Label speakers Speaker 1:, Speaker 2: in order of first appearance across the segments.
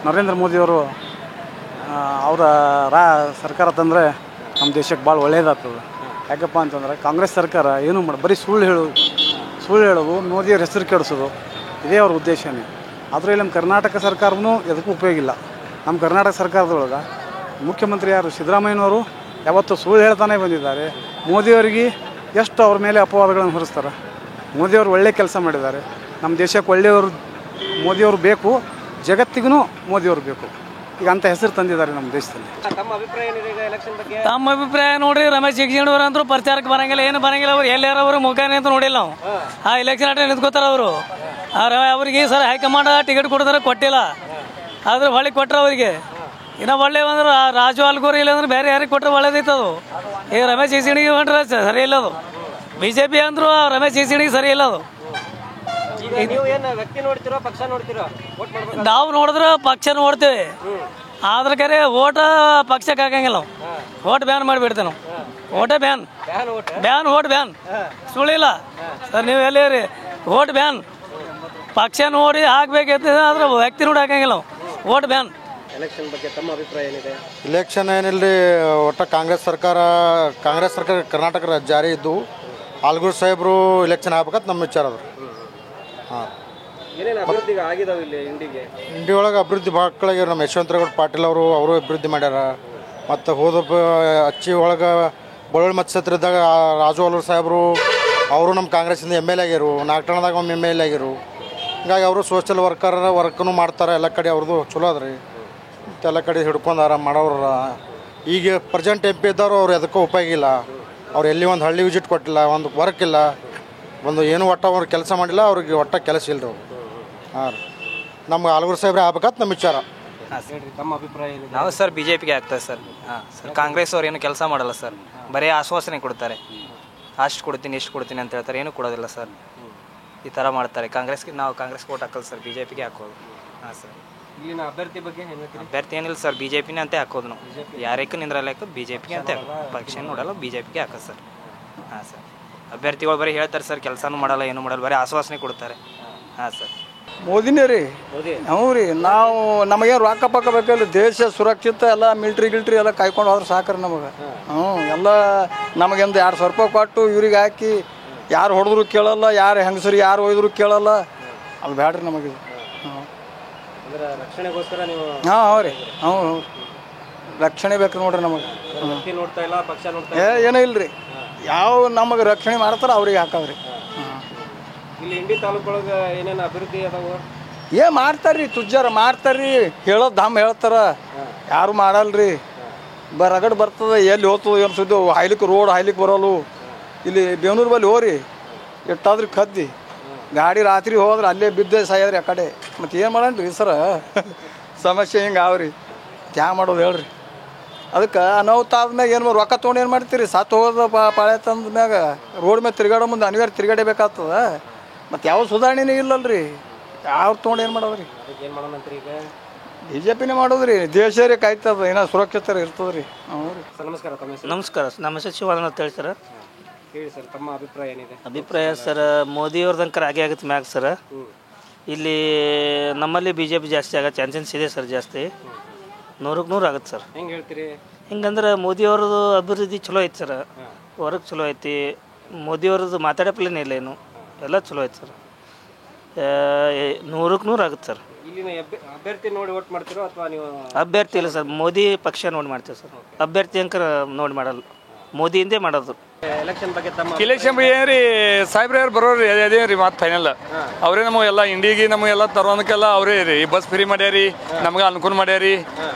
Speaker 1: ನರೇಂದ್ರ ಮೋದಿಯವರು ಅವರ ಸರ್ಕಾರ ತಂದರೆ ನಮ್ಮ ದೇಶಕ್ಕೆ ಭಾಳ ಒಳ್ಳೆಯದಾಗ್ತದೆ. ಯಾಕಪ್ಪ ಅಂತಂದರೆ ಕಾಂಗ್ರೆಸ್ ಸರ್ಕಾರ ಏನೂ ಬರೀ ಸುಳ್ಳು ಹೇಳೋದು, ಮೋದಿಯವ್ರ ಹೆಸರು ಕೆಡಿಸೋದು, ಇದೇ ಅವ್ರ ಉದ್ದೇಶನೇ. ಆದರೆ ನಮ್ಮ ಕರ್ನಾಟಕ ಸರ್ಕಾರವೂ ಎದಕ್ಕೂ ಉಪಯೋಗ ಇಲ್ಲ. ನಮ್ಮ ಕರ್ನಾಟಕ ಸರ್ಕಾರದೊಳಗೆ ಮುಖ್ಯಮಂತ್ರಿ ಯಾರು ಸಿದ್ದರಾಮಯ್ಯನವರು ಯಾವತ್ತೂ ಸುಳ್ಳು ಹೇಳ್ತಾನೆ ಬಂದಿದ್ದಾರೆ. ಮೋದಿಯವರಿಗೆ ಎಷ್ಟು ಅವ್ರ ಮೇಲೆ ಅಪವಾದಗಳನ್ನು ಹೊರಿಸ್ತಾರೆ. ಮೋದಿಯವರು ಒಳ್ಳೆ ಕೆಲಸ ಮಾಡಿದ್ದಾರೆ. ನಮ್ಮ ದೇಶಕ್ಕೆ ಒಳ್ಳೆಯವರು ಮೋದಿಯವರು ಬೇಕು, ಜಗತ್ತಿಗೂ ಮೋದಿಯವರು ಬೇಕು. ಈಗ ಅಂಥ ಹೆಸರು ತಂದಿದ್ದಾರೆ ನಮ್ಮ ದೇಶದಲ್ಲಿ.
Speaker 2: ತಮ್ಮ ಅಭಿಪ್ರಾಯ ನೋಡ್ರಿ, ರಮೇಶ್ ಜಿಗಜಿಣವರು ಅಂತೂ ಪ್ರಚಾರಕ್ಕೆ ಬರಂಗಿಲ್ಲ, ಏನು ಬರಂಗಿಲ್ಲ. ಅವ್ರು ಎಲ್ಲಾರವರು ಮುಖಾನೆ ಅಂತ ನೋಡಿಲ್ಲ ನಾವು. ಆ ಎಲೆಕ್ಷನ್ ಆಟ ನಿಂತ್ಕೋತಾರ ಅವರು. ಅವ್ರಿಗೆ ಸರ್ ಹೈಕಮಾಂಡ್ ಟಿಕೆಟ್ ಕೊಡ್ತಾರೆ, ಕೊಟ್ಟಿಲ್ಲ. ಆದ್ರೆ ಹೊಳ್ಳಿ ಕೊಟ್ರೆ ಅವರಿಗೆ ಇನ್ನು ಒಳ್ಳೆ ಅಂದ್ರೆ ರಾಜು ಅಲ್ಗೋರಿ ಇಲ್ಲ ಅಂದ್ರೆ ಬೇರೆ ಯಾರಿಗೆ ಕೊಟ್ಟರೆ ಒಳ್ಳೇದಿತ್ತು. ಅದು ಈಗ ರಮೇಶ್ ಜಿಗಜಿಣಿಗೆ ಹೊಂಟ್ರೆ ಸರಿ ಇಲ್ಲ. ಅದು BJP ಅಂದ್ರು ರಮೇಶ್ ಜಿಗಜಿಣಿಗೆ ಸರಿ ಇಲ್ಲ. ಅದು ನಾವು ನೋಡಿದ್ರೆ ಪಕ್ಷ ನೋಡ್ತೇವೆ, ಆದ್ರ ಕರೆ ಓಟ ಪಕ್ಷಕ್ಕೆ ಹಾಕಂಗಿಲ್ಲ. ನಾವು ಓಟ್ ಬ್ಯಾನ್ ಮಾಡಿಬಿಡ್ತೇವೆ. ನಾವು ಓಟ ಓಟ್ ಬ್ಯಾನ್ ಸುಳಿಲ್ಲ ಸರ್. ನೀವು ಎಲ್ಲಿರಿ ಓಟ್ ಬ್ಯಾನ್, ಪಕ್ಷ ನೋಡಿ ಹಾಕ್ಬೇಕೈತೆ, ಆದ್ರೆ ವ್ಯಕ್ತಿ ನೋಡಿ ಹಾಕಂಗಿಲ್ಲ ನಾವು. Vote ban.
Speaker 3: ಎಲೆಕ್ಷನ್ ಬಗ್ಗೆ ತಮ್ಮ ಅಭಿಪ್ರಾಯ ಏನಿದೆ?
Speaker 4: ಎಲೆಕ್ಷನ್ ಏನಿಲ್ಲರಿ, ಒಟ್ಟು ಕಾಂಗ್ರೆಸ್ ಸರ್ಕಾರ ಕರ್ನಾಟಕ ಜಾರಿ ಇದ್ದು ಆಲ್ಗೂರ್ ಸಾಹೇಬರು ಎಲೆಕ್ಷನ್ ಆಗ್ಬೇಕಂತ ನಮ್ಮ ವಿಚಾರ ಅದ. ಹಾಂ,
Speaker 3: ಏನೇನು ಅಭಿವೃದ್ಧಿ ಆಗಿದಾವೆ ಇಲ್ಲಿ
Speaker 4: ಇಂಡಿ ಒಳಗೆ ಅಭಿವೃದ್ಧಿ ಭಾಗಗಳಿಗೆ ನಮ್ಮ ಯಶವಂತರೇಗೌಡ ಪಾಟೀಲ್ ಅವರು ಅಭಿವೃದ್ಧಿ ಮಾಡ್ಯಾರ. ಮತ್ತು ಅಚ್ಚಿ ಒಳಗೆ ಬಳ್ಳೊಳ್ಳಿ ಮತಕ್ಷೇತ್ರದಾಗ ರಾಜು ಅಲ್ಲೂರು ಸಾಹೇಬರು ಅವರು ನಮ್ಮ ಕಾಂಗ್ರೆಸ್ಸಿಂದ MLA ಆಗಿರು. ನಾಗಠಾಣದಾಗ ಒಮ್ಮೆ MLA ಆಗಿರು. ಹಿಂಗಾಗಿ ಅವರು ಸೋಷಲ್ ವರ್ಕನ್ನು ಮಾಡ್ತಾರೆ. ಎಲ್ಲ ಕಡೆ ಅವ್ರದ್ದು ಚಲೋ ಅದ ರೀ. ಮತ್ತು ಎಲ್ಲ ಕಡೆ ಹಿಡ್ಕೊಂಡಾರ ಮಾಡೋರ. ಈಗ ಪ್ರೆಸೆಂಟ್ MP ಇದ್ದವರು ಅವ್ರು ಎದಕ್ಕೂ ಉಪಯೋಗ ಇಲ್ಲ. ಅವ್ರು ಎಲ್ಲಿ ಒಂದು ಹಳ್ಳಿ ವಿಸಿಟ್ ಕೊಟ್ಟಿಲ್ಲ, ಒಂದು ವರ್ಕ್ ಇಲ್ಲ, ಒಂದು ಏನು ಒಟ್ಟು ಅವ್ರು ಕೆಲಸ ಮಾಡಿಲ್ಲ. ಅವ್ರಿಗೆ ಒಟ್ಟ ಕೆಲಸ ಇಲ್ಲ ರೀ. ಹಾಂ ರೀ, ನಮ್ಗೆ ಆಲ್ಗೂರು ಸಾಹೇಬ್ರೆ ಆಗ್ಬೇಕಂತ ನಮ್ಮ ವಿಚಾರ.
Speaker 3: ತಮ್ಮ ಅಭಿಪ್ರಾಯ ಏನಿದೆ?
Speaker 2: ನಾವು ಸರ್ BJPಗೆ ಆಗ್ತದೆ ಸರ್. ಹಾಂ ಸರ್, ಕಾಂಗ್ರೆಸ್ ಅವ್ರು ಏನು ಕೆಲಸ ಮಾಡಲ್ಲ ಸರ್. ಬರೀ ಆಶ್ವಾಸನೆ ಕೊಡ್ತಾರೆ. ಅಷ್ಟು ಕೊಡ್ತೀನಿ ಇಷ್ಟು ಕೊಡ್ತೀನಿ ಅಂತ ಹೇಳ್ತಾರೆ, ಏನೂ ಕೊಡೋದಿಲ್ಲ ಸರ್. ಈ ಥರ ಮಾಡ್ತಾರೆ. ನಾವು ಕಾಂಗ್ರೆಸ್ಗೆ ಓಟ್ ಹಾಕಲ್ಲ ಸರ್, BJPಗೆ ಹಾಕೋದು. ಹಾಂ ಸರ್.
Speaker 3: ಇಲ್ಲಿನ ಅಭ್ಯರ್ಥಿ ಬಗ್ಗೆ
Speaker 2: ಅಭ್ಯರ್ಥಿ ಏನಿಲ್ಲ ಸರ್, BJPನೇ ಅಂತ ಹಾಕೋದು ನಾವು. ಯಾರಕ್ಕೂ ನಿಂದ್ರಲ್ಲ ಹಾಕೋದು, BJPಗೆ ಅಂತ ಪಕ್ಷ ನೋಡಲ್ಲ, BJPಗೆ ಹಾಕೋದು ಸರ್. ಹಾಂ ಸರ್. ಅಭ್ಯರ್ಥಿಗಳು ಬರೀ ಹೇಳ್ತಾರೆ ಸರ್, ಕೆಲಸನೂ ಮಾಡಲ್ಲ, ಏನೂ ಮಾಡಲ್ಲ, ಬರೀ ಆಶ್ವಾಸನೆ ಕೊಡ್ತಾರೆ. ಹಾಂ ಸರ್.
Speaker 1: ಮೋದಿನೇ ರೀ. ಹ್ಞೂ ರೀ, ನಾವು ನಮಗೆ ರೊಕ್ಕ ಪಕ್ಕ ಬೇಕಲ್ಲ, ದೇಶ ಸುರಕ್ಷಿತ ಎಲ್ಲ ಮಿಲ್ಟ್ರಿ ಎಲ್ಲ ಕಾಯ್ಕೊಂಡು ಹೋದ್ರೆ ಸಾಕ್ರಿ ನಮಗೆ. ಎಲ್ಲ ನಮಗೆಂದು 2,000 ರೂಪಾಯಿ ಕೊಟ್ಟು ಇವ್ರಿಗೆ ಹಾಕಿ ಯಾರು ಹೊಡೆದ್ರು ಕೇಳಲ್ಲ, ಯಾರು ಹೆಂಗಸರಿಗೆ ಯಾರು ಒಯ್ದ್ರು ಕೇಳಲ್ಲ. ಅದು ಬೇಡ್ರಿ ನಮಗೆ.
Speaker 3: ರಕ್ಷಣೆಗೋಸ್ಕರ ನೀವು?
Speaker 1: ಹಾಂ ರೀ. ರಕ್ಷಣೆ ಬೇಕು ನೋಡ್ರಿ ನಮಗೆ.
Speaker 3: ನೋಡ್ತಾ ಇಲ್ಲ, ಪಕ್ಷ ನೋಡ್ತಾ
Speaker 1: ಏನೂ ಇಲ್ಲ ರೀ. ಯಾವ ನಮಗೆ ರಕ್ಷಣೆ ಮಾಡ್ತಾರೆ ಅವ್ರಿಗೆ ಹಾಕವ್ರಿ.
Speaker 3: ಇಲ್ಲಿ ಇಂಡಿ ತಾಲೂಕೊಳಗೆ ಏನೇನು ಅಭಿವೃದ್ಧಿ ಅದಾವ?
Speaker 1: ಮಾಡ್ತಾರ್ರಿ, ತುಜ್ಜಾರ ಮಾಡ್ತಾರ್ರಿ. ಹೇಳೋದು ಧಾಮ್ ಹೇಳ್ತಾರ, ಯಾರು ಮಾಡಲ್ರಿ. ರಗಡ್ ಬರ್ತದೆ, ಎಲ್ಲಿ ಹೋಗ್ತದೆ ಏನು ಸುದ್ದಿ. ಹಾಯ್ಲಿಕ್ಕೆ ಬರೋಲ್ಲ. ಇಲ್ಲಿ ಬೇವನೂರು ಬಲ್ಲಿ ಹೋರಿ, ಎಷ್ಟಾದ್ರೂ ಕದ್ದಿ ಗಾಡಿ ರಾತ್ರಿ ಹೋದ್ರೆ ಅಲ್ಲೇ ಬಿದ್ದೆ ಸಾಯದ್ರಿ ಆ ಕಡೆ. ಮತ್ತು ಏನು ಮಾಡಣ್ರಿ ಸರ, ಸಮಸ್ಯೆ ಹಿಂಗೆ ಅವ್ರಿ. ತ್ಯಾಗ ಮಾಡೋದು ಹೇಳ್ರಿ. ಅದಕ್ಕೆ ಅನಾಹುತ ಆದ್ಮ್ಯಾಗ ಏನು ರೊಕ್ಕ ತೊಗೊಂಡು ಏನು ಮಾಡ್ತೀರಿ? ಸತ್ತು ಹೋಗೋದು ಪಾಳೆ ತಂದ ಮ್ಯಾಗ ರೋಡ್ ಮೇಲೆ ತಿರುಗಾಡೋ ಮುಂದೆ ಅನಿವಾರ್ಯ ತಿರುಗಾಡಬೇಕಾಗ್ತದ. ಮತ್ತು ಯಾವ ಸುಧಾರಣೆನೇ ಇಲ್ಲಲ್ರಿ. ಯಾವ ತೊಗೊಂಡು ಏನು ಮಾಡೋದ್ರಿ?
Speaker 3: ಏನು ಮಾಡೋಣಂತ್ರಿ ಈಗ?
Speaker 1: BJPನೇ ಮಾಡೋದ್ರಿ. ದೇಶ ರೀ ಕಾಯ್ತದ, ಏನೋ ಸುರಕ್ಷಿತ ಇರ್ತದೆ ರೀ. ಹ್ಞೂ ರೀ.
Speaker 3: ಸರ್ ನಮಸ್ಕಾರ.
Speaker 2: ನಮಸ್ಕಾರ. ನಮ್ಮ ಹೆಸರು ಶಿವಾನಂದ ಅಂತ ಹೇಳಿ ಸರ್.
Speaker 3: ಹೇಳಿ ಸರ್, ತಮ್ಮ ಅಭಿಪ್ರಾಯ ಏನಿದೆ?
Speaker 2: ಅಭಿಪ್ರಾಯ ಸರ್, ಮೋದಿಯವ್ರದಂಕರ ಆಗುತ್ತೆ ಮ್ಯಾಗ ಸರ್. ಇಲ್ಲಿ ನಮ್ಮಲ್ಲಿ BJP ಜಾಸ್ತಿ ಆಗೋ ಚಾನ್ಸಸ್ ಇದೆ ಸರ್. ಜಾಸ್ತಿ 100ಕ್ಕೆ 100 ಆಗುತ್ತೆ ಸರ್.
Speaker 3: ಹೆಂಗೆ ಹೇಳ್ತೀರಿ?
Speaker 2: ಹಿಂಗಂದ್ರೆ ಮೋದಿಯವ್ರದ್ದು ಅಭಿವೃದ್ಧಿ ಚಲೋ ಐತೆ ಸರ್. ಹೊರಗೆ ಚಲೋ ಐತಿ. ಮೋದಿಯವ್ರದ್ದು ಮಾತಾಡೋ ಪ್ಲೇನೇ ಇಲ್ಲ, ಏನು ಎಲ್ಲ ಚಲೋ ಐತೆ ಸರ್. 100ಕ್ಕೆ 100 ಆಗುತ್ತೆ ಸರ್.
Speaker 3: ಇಲ್ಲಿನ ಅಭ್ಯರ್ಥಿ ನೋಡಿ ಓಟ್ ಮಾಡ್ತೀರೋ ಅಥವಾ ನೀವು?
Speaker 2: ಅಭ್ಯರ್ಥಿ ಇಲ್ಲ ಸರ್, ಮೋದಿ ಪಕ್ಷ ನೋಡಿ ಮಾಡ್ತೀವಿ ಸರ್. ಅಭ್ಯರ್ಥಿ ಅಂಕರ ನೋಡಿ ಮಾಡಲ್ಲ, ಮೋದಿಯಿಂದೇ ಮಾಡೋದು.
Speaker 3: ಎಲೆಕ್ಷನ್ ಬಗ್ಗೆ ತಮ್ಮ
Speaker 5: ಇಲೆಕ್ಷನ್ ಬಗ್ಗೆ ಏನ್ರಿ ಸಾಹೇಬ್ರ ಬರೋರಿ ಅದೇ ರೀ ಮಾತು ಫೈನಲ್. ಅವರೇ ನಮಗೆಲ್ಲ ಇಂಡಿಗೆ ನಮಗೆಲ್ಲ ತರೋದಕ್ಕೆಲ್ಲ ಅವರೇ ರೀ. ಬಸ್ ಫ್ರೀ ಮಾಡ್ಯಾರಿ, ನಮ್ಗೆ ಅನುಕೂಲ ಮಾಡ್ಯಾರಿ,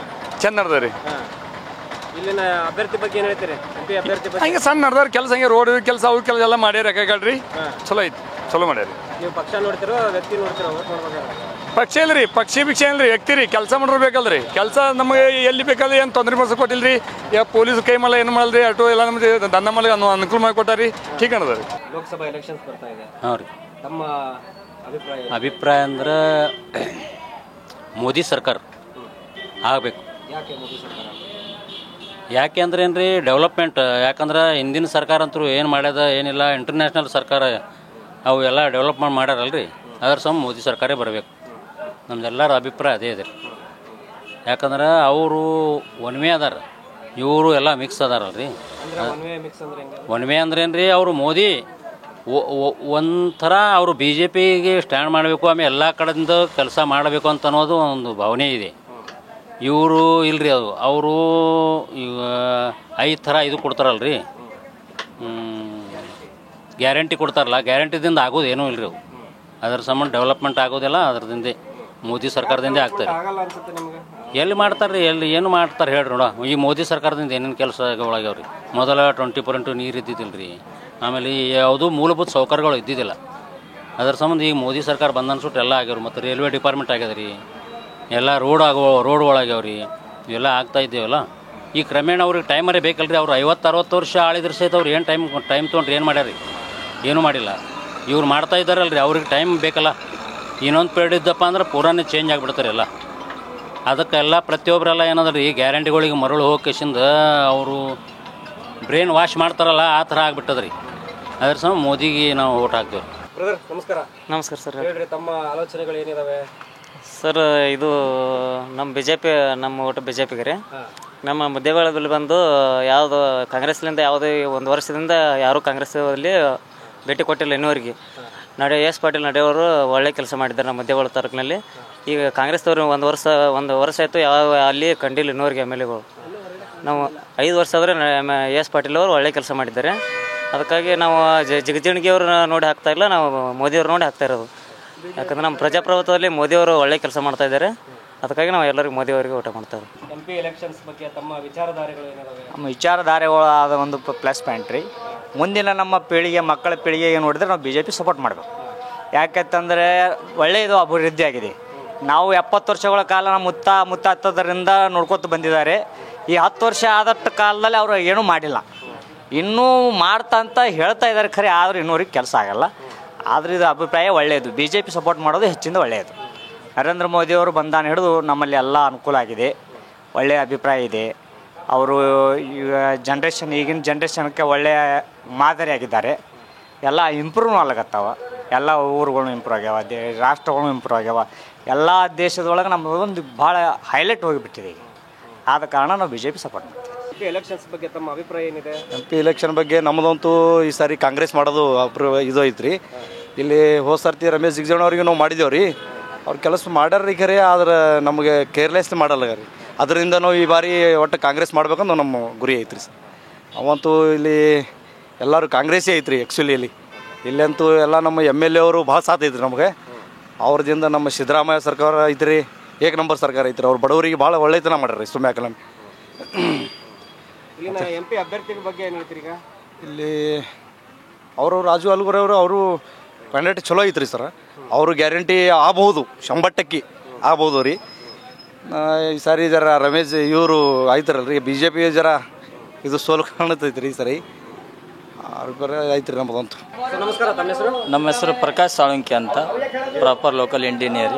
Speaker 5: ಚಂದ ನಡ್ದಾರಿ.
Speaker 3: ಇಲ್ಲಿನ ಅಭ್ಯರ್ಥಿ ಬಗ್ಗೆ ಏನು ಹೇಳ್ತೀರಿ? ಅಭ್ಯರ್ಥಿ ಬಗ್ಗೆ
Speaker 5: ಹಂಗೆ ಸಣ್ಣ ನಡ್ದಾರ ಕೆಲಸ, ಹಂಗೆ ರೋಡ್ ಕೆಲಸ ಅವ್ರ ಕೆಲಸ ಎಲ್ಲ ಮಾಡ್ಯಾರ. ಯಾಕಾಗ್ರಿ ಚಲೋ ಐತಿ, ಚಲೋ ಮಾಡ್ಯಾರಿ.
Speaker 3: ನೀವು ಪಕ್ಷ ನೋಡ್ತಿರೋ ವ್ಯಕ್ತಿ ನೋಡ್ತಿರೋ? ಓಟ್ ಮಾಡ್ಬೇಕಾದ್ರೆ
Speaker 5: ಪಕ್ಷ ಇಲ್ರಿ, ಭಿಕ್ಷೆ ಇಲ್ರಿ, ವ್ಯಕ್ತಿ ರೀ. ಕೆಲಸ ಮಾಡೋರು ಬೇಕಲ್ರಿ. ಕೆಲಸ ನಮಗೆ ಎಲ್ಲಿ ಬೇಕಲ್ರಿ, ಏನು ತೊಂದರೆ ಮಾಡ್ಸೋ ಕೊಟ್ಟಿಲ್ರಿ. ಪೊಲೀಸ್ ಕೈ ಮಾಡಲ್ಲ, ಏನು ಮಾಡಲ್ರಿ. ಆಟೋ ಎಲ್ಲ ನಮ್ಗೆ ದಂಧ ಮಾಡಿ ಅನುಕೂಲ ಮಾಡಿ ಕೊಟ್ಟಾರಿ. ಠೀಕ್ ಅನ್ನದ ರೀ.
Speaker 3: ಲೋಕಸಭಾ ಎಲೆಕ್ಷನ್ಸ್ ಬರ್ತಾ ಇದೆ.
Speaker 6: ಹಾಂ ರೀ.
Speaker 3: ತಮ್ಮ
Speaker 6: ಅಭಿಪ್ರಾಯ ಅಂದ್ರೆ ಮೋದಿ ಸರ್ಕಾರ ಆಗಬೇಕು.
Speaker 3: ಯಾಕೆ ಮೋದಿ ಸರ್ಕಾರ?
Speaker 6: ಯಾಕೆ ಅಂದ್ರೆ ಏನು ರೀ, ಡೆವಲಪ್ಮೆಂಟ್. ಯಾಕಂದ್ರೆ ಹಿಂದಿನ ಸರ್ಕಾರ ಅಂತೂ ಏನು ಮಾಡ್ಯದ ಏನಿಲ್ಲ. ಇಂಟರ್ನ್ಯಾಷನಲ್ ಸರ್ಕಾರ ಅವು ಎಲ್ಲ ಡೆವಲಪ್ಮೆಂಟ್ ಮಾಡ್ಯಾರಲ್ರಿ. ಅದ್ರ ಸಮ ಮೋದಿ ಸರ್ಕಾರೇ ಬರಬೇಕು. ನಮ್ದೆಲ್ಲರ ಅಭಿಪ್ರಾಯ ಅದೇ ಇದೆ. ಯಾಕಂದ್ರೆ ಅವರು ಒನ್ಮೆ ಅದಾರ, ಇವರು ಎಲ್ಲ ಮಿಕ್ಸ್ ಅದಾರಲ್ರಿ. ಒನ್ಮೆ ಅಂದ್ರೇನು ರೀ, ಅವರು ಮೋದಿ ಒಂಥರ ಅವರು ಬಿ ಜೆ ಪಿಗೆ ಸ್ಟ್ಯಾಂಡ್ ಮಾಡಬೇಕು, ಆಮೇಲೆ ಎಲ್ಲ ಕಡೆಯಿಂದ ಕೆಲಸ ಮಾಡಬೇಕು ಅಂತ ಅನ್ನೋದು ಒಂದು ಭಾವನೆ ಇದೆ. ಇವರು ಇಲ್ರಿ, ಅವರು 5 ಥರ ಇದು ಕೊಡ್ತಾರಲ್ರಿ, ಗ್ಯಾರಂಟಿ ಕೊಡ್ತಾರಲ್ಲ, ಗ್ಯಾರಂಟಿದಿಂದ ಆಗೋದು ಏನೂ ಇಲ್ರಿ. ಅವು ಅದ್ರ ಸಂಬಂಧ ಡೆವಲಪ್ಮೆಂಟ್ ಆಗೋದಿಲ್ಲ, ಅದ್ರದಿಂದ ಮೋದಿ ಸರ್ಕಾರದಿಂದ ಆಗ್ತಾರೆ. ಎಲ್ಲಿ ಮಾಡ್ತಾರೆ, ಎಲ್ಲಿ ಏನು ಮಾಡ್ತಾರೆ ಹೇಳ್ರಿ ನೋಡ. ಈ ಮೋದಿ ಸರ್ಕಾರದಿಂದ ಏನೇನು ಕೆಲಸ ಒಳಗ್ಯಾವ್ರಿ. ಮೊದಲ 24x ನೀರು ಇದ್ದಿದ್ದಿಲ್ಲ ರೀ, ಆಮೇಲೆ ಯಾವುದೂ ಮೂಲಭೂತ ಸೌಕರ್ಯಗಳು ಇದ್ದಿದ್ದಿಲ್ಲ. ಅದ್ರ ಸಂಬಂಧ ಈಗ ಮೋದಿ ಸರ್ಕಾರ ಬಂದ ಅನ್ಸುಟ್ಟು ಎಲ್ಲ ಆಗ್ಯಾವ್ರಿ. ಮತ್ತು ರೈಲ್ವೆ ಡಿಪಾರ್ಟ್ಮೆಂಟ್ ಆಗ್ಯದ ರೀ, ಎಲ್ಲ ರೋಡ್ಗಳಾಗ್ಯಾವ್ರಿ, ಇವೆಲ್ಲ ಆಗ್ತಾ ಇದ್ದೇವಲ್ಲ. ಈ ಕ್ರಮೇಣ ಅವ್ರಿಗೆ ಟೈಮರೇ ಬೇಕಲ್ರಿ. ಅವ್ರು 50-60 ವರ್ಷ ಆಳಿದ್ರೆ ಸಹಿತ ಅವ್ರು ಏನು ಟೈಮ್ ತೊಗೊಂಡ್ರಿ, ಏನು ಮಾಡ್ಯಾರ ರೀ? ಏನೂ ಮಾಡಿಲ್ಲ. ಇವ್ರು ಮಾಡ್ತಾ ಇದ್ದಾರಲ್ರಿ, ಅವ್ರಿಗೆ ಟೈಮ್ ಬೇಕಲ್ಲ. ಇನ್ನೊಂದು ಪೀರಿಯಡ್ ಇದ್ದಪ್ಪ ಅಂದ್ರೆ ಪೂರಾನೇ ಚೇಂಜ್ ಆಗಿಬಿಡ್ತಾರೆ ಎಲ್ಲ. ಅದಕ್ಕೆಲ್ಲ ಪ್ರತಿಯೊಬ್ಬರೆಲ್ಲ ಏನಂದ್ರೆ ಈ ಗ್ಯಾರಂಟಿಗಳಿಗೆ ಮರಳು ಹೋಗಿಸಿಂದ ಅವರು ಬ್ರೈನ್ ವಾಶ್ ಮಾಡ್ತಾರಲ್ಲ, ಆ ಥರ ಆಗ್ಬಿಟ್ಟದ್ರಿ. ಅದ್ರ ಸಮ ಮೋದಿಗೆ ನಾವು ಓಟ್ ಹಾಕ್ತೇವೆ.
Speaker 3: ಬ್ರದರ್ ನಮಸ್ಕಾರ.
Speaker 2: ನಮಸ್ಕಾರ ಸರ್.
Speaker 3: ಹೇಳ್ರಿ, ತಮ್ಮ ಆಲೋಚನೆಗಳು ಏನಿದಾವೆ?
Speaker 2: ಸರ್, ಇದು ನಮ್ಮ ಓಟು ಬಿ ಜೆ ಪಿಗೆ ರೀ. ನಮ್ಮ ಮುದ್ದೇಬೇಳದಲ್ಲಿ ಬಂದು ಯಾವುದು ಕಾಂಗ್ರೆಸ್ಲಿಂದ ಯಾವುದೇ 1 ವರ್ಷದಿಂದ ಯಾರೂ ಕಾಂಗ್ರೆಸ್ಸಲ್ಲಿ ಭೇಟಿ ಕೊಟ್ಟಿಲ್ಲ ಇನ್ನೂವರೆಗೆ. ಎಸ್ ಪಾಟೀಲ್ ನಡೆಯವರು ಒಳ್ಳೆ ಕೆಲಸ ಮಾಡಿದ್ದಾರೆ ನಮ್ಮ ಮುದ್ದೇಬೇಳ ತಾಲೂಕಿನಲ್ಲಿ. ಈಗ ಕಾಂಗ್ರೆಸ್ದವರು 1 ವರ್ಷ ಆಯಿತು, ಯಾವ ಅಲ್ಲಿ ಕಂಡಿಲ್ಲ ಇನ್ನೂವರೆಗೆ ಎಮ್ ಎಲ್ ಎಗಳು. ನಾವು 5 ವರ್ಷ ಆದರೆ ಎಸ್ ಪಾಟೀಲ್ ಅವರು ಒಳ್ಳೆ ಕೆಲಸ ಮಾಡಿದ್ದಾರೆ. ಅದಕ್ಕಾಗಿ ನಾವು ಜಗಜೀವಣಿಗೆಯವ್ರು ನೋಡಿ ಹಾಕ್ತಾ ಇಲ್ಲ, ನಾವು ಮೋದಿಯವ್ರು ನೋಡಿ ಹಾಕ್ತಾ ಇರೋದು. ಯಾಕಂದ್ರೆ ನಮ್ಮ ಪ್ರಜಾಪ್ರಭುತ್ವದಲ್ಲಿ ಮೋದಿಯವರು ಒಳ್ಳೆ ಕೆಲಸ ಮಾಡ್ತಾ ಇದ್ದಾರೆ. ಅದಕ್ಕಾಗಿ ನಾವು ಎಲ್ಲರಿಗೂ ಮೋದಿಯವರಿಗೆ ಊಟ ಮಾಡ್ತೇವೆ.
Speaker 3: MP ಎಲೆಕ್ಷನ್ಸ್ ಬಗ್ಗೆ ತಮ್ಮ ವಿಚಾರಧಾರೆಗಳು ಏನಿದಾವೆ?
Speaker 7: ನಮ್ಮ ವಿಚಾರಧಾರೆಗಳು ಆದ ಒಂದು ಪ್ಲಸ್ ಪಾಯಿಂಟ್ ರೀ. ಮುಂದಿನ ನಮ್ಮ ಮಕ್ಕಳ ಪೀಳಿಗೆಗೆ ನೋಡಿದ್ರೆ ನಾವು BJP ಸಪೋರ್ಟ್ ಮಾಡಬೇಕು. ಯಾಕೆಂತಂದರೆ ಒಳ್ಳೆಯದು ಅಭಿವೃದ್ಧಿ ಆಗಿದೆ. ನಾವು 70 ವರ್ಷಗಳ ಕಾಲ ನಮ್ಮ ಮುತ್ತಾತದರಿಂದ ನೋಡ್ಕೊತ ಬಂದಿದ್ದಾರೆ. ಈ 10 ವರ್ಷ ಆದಷ್ಟು ಕಾಲದಲ್ಲಿ ಅವರು ಏನೂ ಮಾಡಿಲ್ಲ. ಇನ್ನೂ ಮಾಡ್ತಾ ಅಂತ ಹೇಳ್ತಾ ಇದ್ದಾರೆ ಖರೆ, ಆದರೂ ಇನ್ನೂರಿಗೆ ಕೆಲಸ ಆಗಲ್ಲ. ಆದರೆ ಇದು ಅಭಿಪ್ರಾಯ ಒಳ್ಳೆಯದು. BJP ಸಪೋರ್ಟ್ ಮಾಡೋದು ಹೆಚ್ಚಿಂದ ಒಳ್ಳೆಯದು. ನರೇಂದ್ರ ಮೋದಿಯವರು ಬಂದಾನ ಹಿಡಿದು ನಮ್ಮಲ್ಲಿ ಎಲ್ಲ ಅನುಕೂಲ ಆಗಿದೆ, ಒಳ್ಳೆಯ ಅಭಿಪ್ರಾಯ ಇದೆ. ಅವರು ಈಗಿನ ಜನ್ರೇಷನ್ಗೆ ಒಳ್ಳೆಯ ಮಾದರಿಯಾಗಿದ್ದಾರೆ. ಎಲ್ಲ ಇಂಪ್ರೂವ್ ಆಗ್ಲಕತ್ತಾವ. ಎಲ್ಲ ಊರುಗಳು ಇಂಪ್ರೂವ್ ಆಗ್ಯಾವ, ರಾಷ್ಟ್ರಗಳು ಇಂಪ್ರೂವ್ ಆಗ್ಯಾವ. ಎಲ್ಲ ದೇಶದೊಳಗೆ ನಮ್ಮದೊಂದು ಭಾಳ ಹೈಲೈಟ್ ಹೋಗಿಬಿಟ್ಟಿದೆ ಈಗ. ಆದ ಕಾರಣ ನಾವು BJP ಸಪೋರ್ಟ್ ಮಾಡ್ತೀವಿ.
Speaker 3: MP ಎಲೆಕ್ಷನ್ಸ್ ಬಗ್ಗೆ ತಮ್ಮ ಅಭಿಪ್ರಾಯ ಏನಿದೆ?
Speaker 8: MP ಎಲೆಕ್ಷನ್ ಬಗ್ಗೆ ನಮ್ಮದಂತೂ ಈ ಸಾರಿ ಕಾಂಗ್ರೆಸ್ ಮಾಡೋದು ಇದು ಐತ್ರಿ. ಇಲ್ಲಿ ಹೋದ ಸರ್ತಿ ರಮೇಶ್ ಜಿಗಜಿಣ್ ಅವ್ರಿಗೆ ನಾವು ಮಾಡಿದೇವ್ರಿ. ಅವ್ರು ಕೆಲಸ ಮಾಡ್ಯಾರ್ರಿ ಖರೆ, ಆದ್ರೆ ನಮಗೆ ಕೇರ್ಲೆಸ್ ಮಾಡಲ್ಲ ರೀ. ಅದರಿಂದ ನಾವು ಈ ಬಾರಿ ಒಟ್ಟು ಕಾಂಗ್ರೆಸ್ ಮಾಡ್ಬೇಕಂದು ನಮ್ಮ ಗುರಿ ಐತ್ರಿ ಸರ್. ಅವಂತೂ ಇಲ್ಲಿ ಎಲ್ಲರೂ ಕಾಂಗ್ರೆಸ್ಸೇ ಐತ್ರಿ. ಆ್ಯಕ್ಚುಲಿ ಇಲ್ಲಂತೂ ಎಲ್ಲ ನಮ್ಮ MLA ಅವರು ಭಾಳ ಸಾಥ್ ಐತ್ರಿ ನಮಗೆ. ಅವ್ರದಿಂದ ನಮ್ಮ ಸಿದ್ದರಾಮಯ್ಯ ಸರ್ಕಾರ ಐತ್ರಿ, ಏಕ ನಂಬರ್ ಸರ್ಕಾರ ಐತ್ರಿ. ಅವ್ರು ಬಡವರಿಗೆ ಭಾಳ ಒಳ್ಳೆತನ ಮಾಡ್ಯಾರ ಸುಮ್ಯಾಕಲ.
Speaker 3: ಇಲ್ಲಿನ MP ಅಭ್ಯರ್ಥಿಗಳ ಬಗ್ಗೆ ಏನು ಹೇಳ್ತೀರಿ? ಈಗ
Speaker 8: ಇಲ್ಲಿ ಅವರು ರಾಜು ಅಲ್ಗುರ್ ಅವರು ಕ್ಯಾಂಡಿಡೇಟ್ ಚಲೋ ಐತ್ರಿ ಸರ್. ಅವರು ಗ್ಯಾರಂಟಿ ಆಗ್ಬೋದು, 100% ಆಗ್ಬೋದು ರೀ. ಈ ಸಾರಿ ಜರ ರಮೇಶ್ ಇವರು ಆಯ್ತಾರಲ್ರಿ, BJP ಜರ ಇದು ಸೋಲು ಕಾಣತೈತಿ ರೀ ಸರಿ. ಐತ್ರಿ ನಮ್ಮದಂತೂ.
Speaker 3: ನಮಸ್ಕಾರ, ತಮ್ಮ ಹೆಸರು?
Speaker 9: ನಮ್ಮ ಹೆಸರು ಪ್ರಕಾಶ್ ಸಾಳುಂಕಿ ಅಂತ, ಪ್ರಾಪರ್ ಲೋಕಲ್ ಇಂಜಿನಿಯರ್.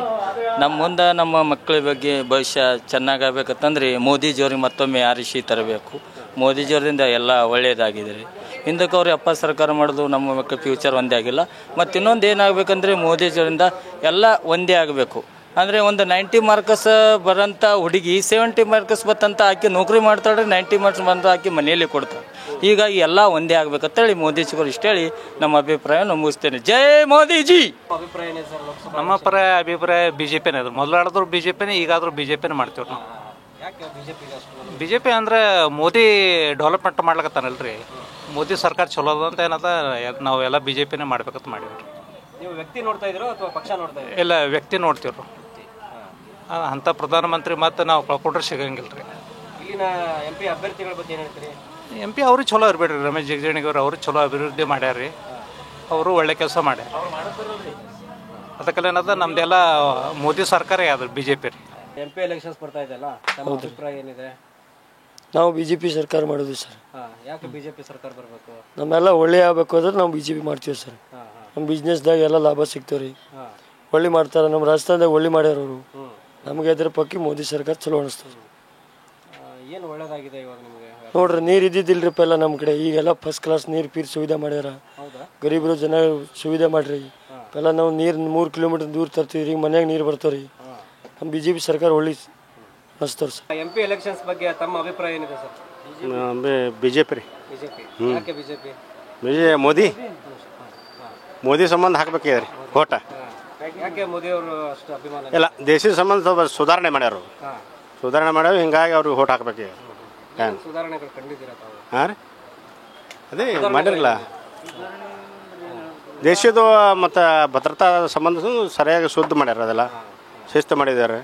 Speaker 9: ನಮ್ಮ ಮುಂದೆ ನಮ್ಮ ಮಕ್ಕಳ ಬಗ್ಗೆ ಭವಿಷ್ಯ ಚೆನ್ನಾಗಾಗಬೇಕಂತಂದ್ರೆ ಮೋದಿಜಿಯವ್ರಿಗೆ ಮತ್ತೊಮ್ಮೆ ಆರಿಸಿ ತರಬೇಕು. ಮೋದಿಜಿಯವರಿಂದ ಎಲ್ಲ ಒಳ್ಳೆಯದಾಗಿದೆ ರೀ. ಹಿಂದಕ್ಕೆ ಅವ್ರು 70 ಸರ್ಕಾರ ಮಾಡೋದು ನಮ್ಮ ಮಕ್ಕಳ ಫ್ಯೂಚರ್ ಒಂದೇ ಆಗಿಲ್ಲ. ಮತ್ತು ಇನ್ನೊಂದು ಏನಾಗಬೇಕಂದ್ರೆ ಮೋದಿಜಿಯವರಿಂದ ಎಲ್ಲ ಒಂದೇ ಆಗಬೇಕು. ಅಂದರೆ ಒಂದು 90 ಮಾರ್ಕ್ಸ್ ಬರೋಂಥ ಹುಡುಗಿ 70 ಮಾರ್ಕ್ಸ್ ಬತ್ತಂತ ಆಕೆ ನೌಕರಿ ಮಾಡ್ತಾಳೆ, 90 ಮಾರ್ಕ್ಸ್ ಬಂದು ಆಕೆ ಮನೆಯಲ್ಲಿ ಕೊಡ್ತಾಳೆ. ಹೀಗಾಗಿ ಎಲ್ಲ ಒಂದೇ ಆಗ್ಬೇಕಂತೇಳಿ ಮೋದಿಜಿಗಳು ಇಷ್ಟೇಳಿ ನಮ್ಮ ಅಭಿಪ್ರಾಯವನ್ನು ಮುಗಿಸ್ತೇನೆ. ಜೈ ಮೋದಿಜಿ.
Speaker 3: ಅಭಿಪ್ರಾಯ ಏನಿದೆ ಸರ್? ಲೋಕಸಭಾ
Speaker 10: ನಮ್ಮ ಅಭಿಪ್ರಾಯ BJPನೇ ಅದು. ಮೊದಲು ಆಡಿದ್ರು BJPನೇ, ಈಗಾದರೂ BJPನೇ ಮಾಡ್ತೀವಿ ನಾವು.
Speaker 3: ಯಾಕೆ
Speaker 10: BJP ಅಂದರೆ ಮೋದಿ ಡೆವಲಪ್ಮೆಂಟ್ ಮಾಡ್ಲಕತ್ತಾನಲ್ರಿ. ಮೋದಿ ಸರ್ಕಾರ ಚಲೋ ಅದ ಅಂತ ಏನದ, ನಾವೆಲ್ಲ BJPನೇ ಮಾಡ್ಬೇಕಂತ ಮಾಡಿವ್ರಿ.
Speaker 3: ನೀವು ವ್ಯಕ್ತಿ ನೋಡ್ತಾ ಇದ್ದೀರೋ ಅಥವಾ ಪಕ್ಷ ನೋಡ್ತಾ ಇದ್ದೀರೋ?
Speaker 10: ಇಲ್ಲ, ವ್ಯಕ್ತಿ ನೋಡ್ತೀವ್ರಿ. ಅಂಥ ಪ್ರಧಾನಮಂತ್ರಿ ಮತ್ತು ನಾವು ಕಳ್ಕೊಂಡ್ರೆ ಸಿಗಂಗಿಲ್ಲ ರೀ.
Speaker 3: ಇಲ್ಲಿನ MP ಅಭ್ಯರ್ಥಿಗಳ ಬಗ್ಗೆ ಏನು ಹೇಳ್ತೀರಿ?
Speaker 10: MP ಅವರು ಚಲೋ ಇರಬೇಡ್ರಿ. ರಮೇಶ್ ಜಿಗಜಿಣಿಗವ್ರು ಅವರು ಚಲೋ ಅಭಿವೃದ್ಧಿ ಮಾಡ್ಯಾರ ರೀ. ಅವರು ಒಳ್ಳೆ ಕೆಲಸ ಮಾಡ್ಯಾರ. ಅದಕ್ಕೆಲ್ಲ ಏನದ ನಮ್ದೆಲ್ಲ ಮೋದಿ ಸರ್ಕಾರ ಯಾವ್ದು BJP ರೀ.
Speaker 3: MP ಎಲೆಕ್ಷನ್ಸ್ ಬರ್ತಾ ಇದೆಯಲ್ಲ, ತಮ್ಮ ಅಭಿಪ್ರಾಯ ಏನಿದೆ?
Speaker 11: ನಾವು BJP ಸರ್ಕಾರ ಮಾಡೋದು ಸರ್.
Speaker 3: ಯಾಕೆ BJP ಸರ್ಕಾರ ಬರಬೇಕು?
Speaker 11: ನಮ್ಮೆಲ್ಲ ಒಳ್ಳೆ ಆಗಬೇಕು ಅಂದ್ರೆ ನಾವು BJP ಮಾಡ್ತೀವಿ ಸರ್. ನಮ್ಮ ಬಿಸ್ನೆಸ್ದಾಗ ಎಲ್ಲ ಲಾಭ ಸಿಗ್ತಾವೆ ರೀ. ಒಳ್ಳೆ ಮಾಡ್ತಾರೆ. ನಮ್ಮ ರಾಜಸ್ಥಾನದಾಗ ಒಳ್ಳೆ ಮಾಡ್ಯಾರ ಅವರು. ನಮಗೆ ಅದ್ರ ಪಕ್ಕಿ ಮೋದಿ ಸರ್ಕಾರ ಚಲೋ ಅನಿಸ್ತದೆ.
Speaker 3: ಏನು ಒಳ್ಳೇದಾಗಿದೆ ಇವಾಗ ನಿಮಗೆ?
Speaker 11: ನೋಡ್ರಿ, ನೀರು ಇದ್ದಿದ್ದಿಲ್ರಿಪ್ಪ ಎಲ್ಲ ನಮ್ಮ ಕಡೆ. ಈಗೆಲ್ಲ ಫಸ್ಟ್ ಕ್ಲಾಸ್ ನೀರು ಸುವಿಧೆ ಮಾಡ್ಯಾರ. ಗರೀಬರು ಜನ ಸುವಿಧೆ ಮಾಡ್ರಿ. ಎಲ್ಲ ನಾವು ನೀರು 3 ಕಿಲೋಮೀಟರ್ ದೂರ ತರ್ತೀವಿ ರೀ, ಮನ್ಯಾಗ ನೀರು ಬರ್ತಾವೆ ರೀ. ನಮ್ಮ BJP ಸರ್ಕಾರ ಒಳ್ಳೆ ಮಸ್ತವ್ರು ಸರ್.
Speaker 3: MP ಎಲೆಕ್ಷನ್ಸ್ ಬಗ್ಗೆ ತಮ್ಮ ಅಭಿಪ್ರಾಯ ಏನಿದೆ ಸರ್?
Speaker 12: BJP ರೀ.
Speaker 3: BJP ಯಾಕೆ BJP?
Speaker 12: ಮೋದಿ ಸಂಬಂಧ ಹಾಕ್ಬೇಕಿದೆ ರೀ ಓಟ.
Speaker 3: ಯಾಕೆ ಮೋದಿ ಅವರು ಅಷ್ಟು ಅಭಿಮಾನ?
Speaker 12: ಇಲ್ಲ, ದೇಶದ ಸಂಬಂಧ ಸ್ವಲ್ಪ ಸುಧಾರಣೆ ಮಾಡ್ಯಾರ. ಸುಧಾರಣೆ ಮಾಡ್ಯಾವ, ಹಿಂಗಾಗಿ ಅವ್ರಿಗೆ ಓಟ್ ಹಾಕ್ಬೇಕಿದೆ.
Speaker 3: ಸುಧಾರಣೆಗಳು ಕಂಡಿದ್ದೀರಾ ತಾವು?
Speaker 12: ಹಾಂ ರೀ, ಅದೇ ಮಾಡಿರಲ್ಲ. ದೇಶದ ಮತ್ತು ಭದ್ರತಾ ಸಂಬಂಧ ಸರಿಯಾಗಿ ಶುದ್ಧ ಮಾಡ್ಯಾರ, ಅದೆಲ್ಲ ಶಿಸ್ತು ಮಾಡಿದ್ದಾರೆ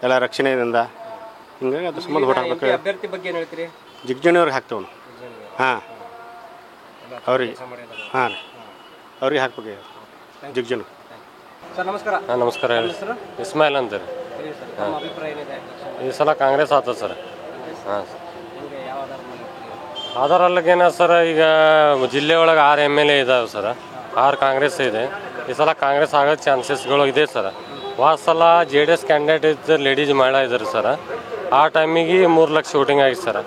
Speaker 12: ಎಲ್ಲ ರಕ್ಷಣೆಯಿಂದ. ಹಿಂಗಾಗಿ ಅದ್ರ ಸಂಬಂಧ ಓಟ್ ಹಾಕ್ಬೇಕು.
Speaker 3: ಅಭ್ಯರ್ಥಿ ಬಗ್ಗೆ ಏನು ಹೇಳ್ತೀರಿ?
Speaker 12: ಜಿಗ್ಜಣಿಯವ್ರಿಗೆ ಹಾಕ್ತೇವೆ. ಹಾಂ, ಅವ್ರಿಗೆ ಹಾಂ ರೀ, ಅವ್ರಿಗೆ ಹಾಕ್ಬೇಕು ಜಿಗ್ಜಣ.
Speaker 3: ಸರ್ ನಮಸ್ಕಾರ.
Speaker 13: ನಮಸ್ಕಾರ ಹೇಳಿ. ಇಸ್ಮಾಯಿಲ್ ಅಂತೀರಿ.
Speaker 3: ತಮ್ಮ ಅಭಿಪ್ರಾಯ ಏನಿದೆ?
Speaker 13: ಈ ಸಲ ಕಾಂಗ್ರೆಸ್ ಆಗ್ತದೆ ಸರ್. ಹಾಂ, ಆಧಾರ ಅಲ್ಲಿಗೇನ ಸರ್, ಈಗ ಜಿಲ್ಲೆ ಒಳಗೆ 6 MLA ಇದಾವೆ ಸರ್, 6 ಕಾಂಗ್ರೆಸ್ ಇದೆ. ಈ ಸಲ ಕಾಂಗ್ರೆಸ್ ಆಗೋ ಚಾನ್ಸಸ್ಗಳು ಇದೆ ಸರ್. ಹೋದ ಸಲ JDS ಕ್ಯಾಂಡಿಡೇಟ್ ಇದ್ದ ಲೇಡೀಸ್ ಮಹಿಳಾ ಇದ್ದಾರೆ ಸರ್. ಆ ಟೈಮಿಗೆ 3 ಲಕ್ಷ ವೋಟಿಂಗ್ ಆಗಿತ್ತು ಸರ್.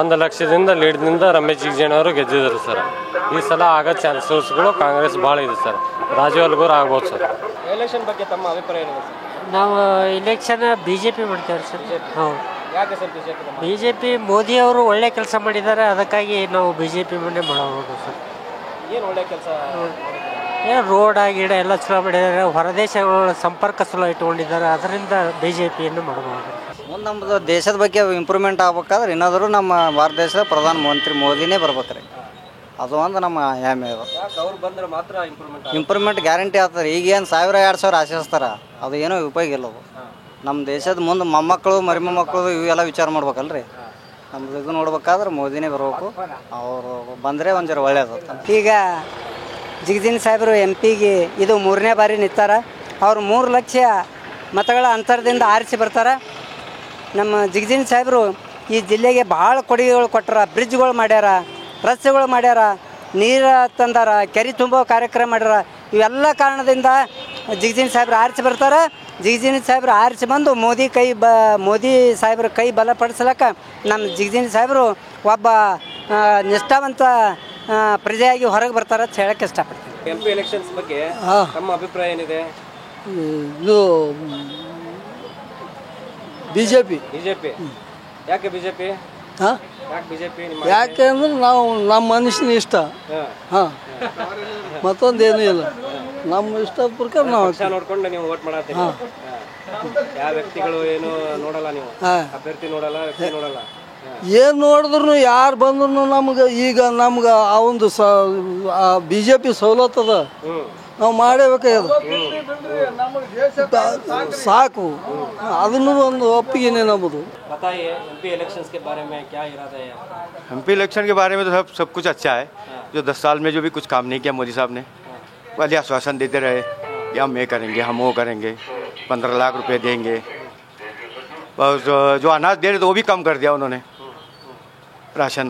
Speaker 13: 1 ಲಕ್ಷದಿಂದ ಲೀಡ್ನಿಂದ ರಮೇಶ್ ಜಿಗಜಿಣಗಿ ಅವರು ಗೆದ್ದಿದ್ರು ಸರ್. ಈ ಸಲ ಆಗೋ ಚಾನ್ಸಸ್ಗಳು ಕಾಂಗ್ರೆಸ್ ಭಾಳ ಇದೆ ಸರ್. ರಾಜು ಅಲ್ಗೂರು ಆಗ್ಬೋದು ಸರ್.
Speaker 3: ಎಲೆಕ್ಷನ್ ಬಗ್ಗೆ ತಮ್ಮ ಅಭಿಪ್ರಾಯ ಏನಿದೆ ಸರ್?
Speaker 14: ನಾವು ಇಲೆಕ್ಷನ್ BJP ಮಾಡ್ತೇವೆ ಸರ್. ಹೌದು.
Speaker 3: ಯಾಕೆ ಸರ್
Speaker 14: BJP? ಮೋದಿ ಅವರು ಒಳ್ಳೆ ಕೆಲಸ ಮಾಡಿದ್ದಾರೆ, ಅದಕ್ಕಾಗಿ ನಾವು BJP ಮನೆ ಮಾಡೋದು ಸರ್.
Speaker 3: ಏನು ಒಳ್ಳೆ ಕೆಲಸ?
Speaker 14: ಏನು ರೋಡ್ ಗಿಡ ಎಲ್ಲ ಚಲೋ ಮಾಡಿದ್ದಾರೆ, ಹೊರದೇಶಗಳ ಸಂಪರ್ಕ ಚಲೋ ಇಟ್ಕೊಂಡಿದ್ದಾರೆ, ಅದರಿಂದ BJPಯನ್ನು ಮಾಡಬಹುದು.
Speaker 15: ಮುಂದೆ ನಮ್ಮದು ದೇಶದ ಬಗ್ಗೆ ಇಂಪ್ರೂವ್ಮೆಂಟ್ ಆಗ್ಬೇಕಾದ್ರೆ ಏನಾದರೂ ನಮ್ಮ ಭಾರತ ದೇಶದ ಪ್ರಧಾನಮಂತ್ರಿ ಮೋದಿನೇ ಬರ್ಬೇಕ್ರಿ. ಅದು ಒಂದು ನಮ್ಮ ಹೆಮ್ಮೆ. ಅದು
Speaker 3: ಅವ್ರು ಬಂದ್ರೆ ಮಾತ್ರ
Speaker 15: ಇಂಪ್ರೂವ್ಮೆಂಟ್ ಗ್ಯಾರಂಟಿ ಆಗ್ತದೆ. ಈಗೇನು 1000-2000 ಆಶಿಸ್ತಾರೆ, ಅದು ಏನೋ ಉಪಯೋಗ ಇಲ್ಲ. ಅದು ನಮ್ಮ ದೇಶದ ಮುಂದೆ ಮೊಮ್ಮಕ್ಕಳು ಮೊಮ್ಮಕ್ಕಳು ಇವೆಲ್ಲ ವಿಚಾರ ಮಾಡ್ಬೇಕಲ್ರಿ. ನಮ್ದು ಇದು ನೋಡ್ಬೇಕಾದ್ರೆ ಮೋದಿನೇ ಬರಬೇಕು. ಅವರು ಬಂದರೆ ಒಂದು ಜರ ಒಳ್ಳೇದು.
Speaker 16: ಈಗ ಜಿಗಜಿಣಗಿ ಸಾಹೇಬರು MP ಇದು 3ನೇ ಬಾರಿ ನಿಂತಾರ. ಅವ್ರು 3 ಲಕ್ಷ ಮತಗಳ ಅಂತರದಿಂದ ಆರಿಸಿ ಬರ್ತಾರೆ. ನಮ್ಮ ಜಿಗಜಿಣಗಿ ಸಾಹೇಬರು ಈ ಜಿಲ್ಲೆಗೆ ಭಾಳ ಕೊಡುಗೆಗಳು ಕೊಟ್ಟಾರ. ಬ್ರಿಡ್ಜ್ಗಳು ಮಾಡ್ಯಾರ, ರಸ್ತೆಗಳು ಮಾಡ್ಯಾರ, ನೀರು ತಂದಾರ, ಕೆರೆ ತುಂಬೋ ಕಾರ್ಯಕ್ರಮ ಮಾಡ್ಯಾರ. ಇವೆಲ್ಲ ಕಾರಣದಿಂದ ಜಿಗಜಿಣಗಿ ಸಾಹೇಬ್ರು ಆರಿಸಿ ಬರ್ತಾರೆ. ಜಿಗಜಿಣಗಿ ಸಾಹೇಬ್ರು ಆರಿಸಿ ಬಂದು ಮೋದಿ ಸಾಹೇಬ್ರ ಕೈ ಬಲಪಡಿಸ್ಲಕ್ಕ ನಮ್ಮ ಜಿಗಜಿಣಗಿ ಸಾಹೇಬರು ಒಬ್ಬ ನಿಷ್ಠಾವಂತ ಪ್ರಜೆಯಾಗಿ ಹೊರಗೆ ಬರ್ತಾರೆ ಅಂತ ಹೇಳಕ್ಕೆ ಇಷ್ಟಪಡ್ತೀನಿ.
Speaker 3: MP ಎಲೆಕ್ಷನ್ಸ್ ಬಗ್ಗೆ ತಮ್ಮ ಅಭಿಪ್ರಾಯ ಏನಿದೆ?
Speaker 11: ಇದು BJP.
Speaker 3: ಯಾಕೆ BJP?
Speaker 11: ಹಾಂ,
Speaker 3: ಯಾಕೆ BJP?
Speaker 11: ಯಾಕೆ ಅಂದ್ರೆ ನಾವು ನಮ್ಮ ಮನುಷ್ಯನ ಇಷ್ಟ. ಹಾಂ, ಮತ್ತೊಂದೇನು ಇಲ್ಲ, ನಮ್ಮ ಇಷ್ಟ ಪ್ರಕಾರ ನಾವು
Speaker 3: ನೋಡ್ಕೊಂಡು ನೀವು ವೋಟ್ ಮಾಡತ್ತೀರಿ. ಯಾವ ವ್ಯಕ್ತಿಗಳು ಏನು ನೋಡಲ್ಲ, ನೀವು ಅಭ್ಯರ್ಥಿ ನೋಡಲ್ಲ, ವ್ಯಕ್ತಿ ನೋಡಲ್ಲ.
Speaker 11: ಏನು ನೋಡಿದ್ರು ಯಾರು ಬಂದ್ರು ನಮ್ಗೆ ಈಗ ನಮ್ಗೆ ಆ ಒಂದು BJP ಸವಲತ್ತದ, ನಾವು ಮಾಡೇಬೇಕಾಗ್ಯದ, ಸಾಕು. ಅದನ್ನು ಒಂದು ಒಪ್ಪಿಗೆನೆ ನಮ್ಮದು.
Speaker 3: बताइए MP इलेक्शंस के बारे में क्या इरादा है?
Speaker 17: MP इलेक्शन के बारे में तो सब कुछ अच्छा है. जो 10 साल में जो भी कुछ काम नहीं किया मोदी साहब ने, वाले आश्वासन देते रहे कि हम ये करेंगे, हम वो करेंगे, 15 लाख रुपए देंगे. और जो अनाज दे रहे थे वो भी कम कर दिया उन्होंने, राशन.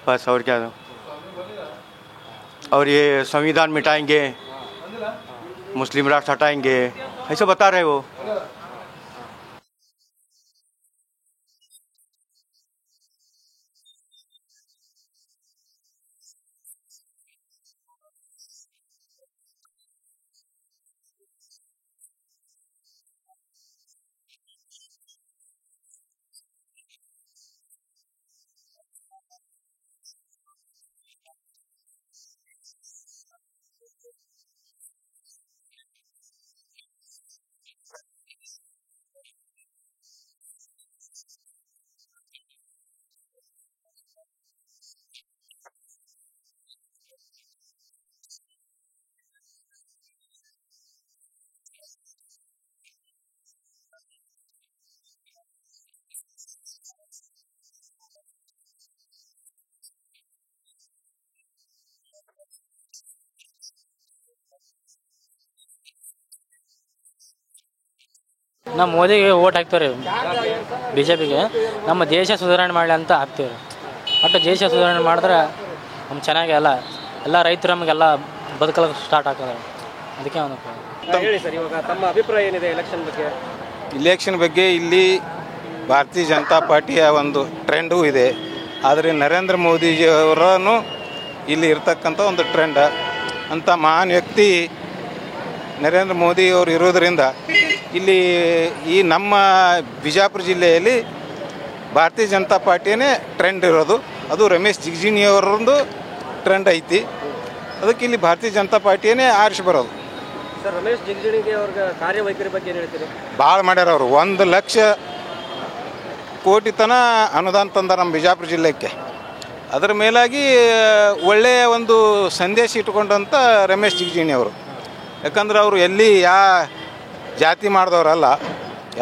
Speaker 17: बस और क्या. और ये संविधान मिटाएंगे, मुस्लिम राष्ट्र हटाएंगे, ऐसा बता रहे वो.
Speaker 18: ನಾವು ಮೋದಿಗೆ ಓಟ್ ಹಾಕ್ತೀವಿ ರೀ, BJPಗೆ. ನಮ್ಮ ದೇಶ ಸುಧಾರಣೆ ಮಾಡಲಿ ಅಂತ ಹಾಕ್ತೀವಿ ರೀ. ಒಟ್ಟು ದೇಶ ಸುಧಾರಣೆ ಮಾಡಿದ್ರೆ ನಮ್ಮ ಚೆನ್ನಾಗಿ ಎಲ್ಲ ರೈತರು ನಮಗೆಲ್ಲ ಬದುಕಲು ಸ್ಟಾರ್ಟ್ ಆಗ್ತದೆ. ಅದಕ್ಕೆ
Speaker 3: ಹೇಳಿ ಸರ್, ಇವಾಗ ತಮ್ಮ ಅಭಿಪ್ರಾಯ ಏನಿದೆ ಎಲೆಕ್ಷನ್ ಬಗ್ಗೆ?
Speaker 19: ಇಲೆಕ್ಷನ್ ಬಗ್ಗೆ ಇಲ್ಲಿ ಭಾರತೀಯ ಜನತಾ ಪಾರ್ಟಿಯ ಒಂದು ಟ್ರೆಂಡು ಇದೆ. ಆದರೆ ನರೇಂದ್ರ ಮೋದಿಜಿಯವರನ್ನು ಇಲ್ಲಿ ಇರ್ತಕ್ಕಂಥ ಒಂದು ಟ್ರೆಂಡ್ ಅಂತ ಮಹಾನ್ ವ್ಯಕ್ತಿ ನರೇಂದ್ರ ಮೋದಿಯವರು ಇರೋದರಿಂದ ಇಲ್ಲಿ ಈ ನಮ್ಮ ಬಿಜಾಪುರ ಜಿಲ್ಲೆಯಲ್ಲಿ ಭಾರತೀಯ ಜನತಾ ಪಾರ್ಟಿಯೇ ಟ್ರೆಂಡ್ ಇರೋದು. ಅದು ರಮೇಶ್ ಜಿಗಜಿಣಿಯವರೊಂದು ಟ್ರೆಂಡ್ ಐತಿ. ಅದಕ್ಕೆ ಇಲ್ಲಿ ಭಾರತೀಯ ಜನತಾ ಪಾರ್ಟಿಯೇ ಆರಿಸಿ ಬರೋದು.
Speaker 3: ಸರ್, ರಮೇಶ್ ಜಿಗಜಿಣಿಗೆ ಅವ್ರ ಕಾರ್ಯವೈಖರಿ ಬಗ್ಗೆ ಏನು ಹೇಳ್ತೀರಿ?
Speaker 19: ಭಾಳ ಮಾಡ್ಯಾರ ಅವರು. 1 ಲಕ್ಷ ಕೋಟಿ ತನ ಅನುದಾನ ತಂದಾರ ನಮ್ಮ ಬಿಜಾಪುರ ಜಿಲ್ಲೆಗೆ. ಅದರ ಮೇಲಾಗಿ ಒಳ್ಳೆಯ ಒಂದು ಸಂದೇಶ ಇಟ್ಕೊಂಡಂಥ ರಮೇಶ್ ಜಿಗಜಿಣಿ ಅವರು. ಯಾಕಂದ್ರೆ ಅವರು ಎಲ್ಲಿ ಜಾತಿ ಮಾಡಿದವರಲ್ಲ,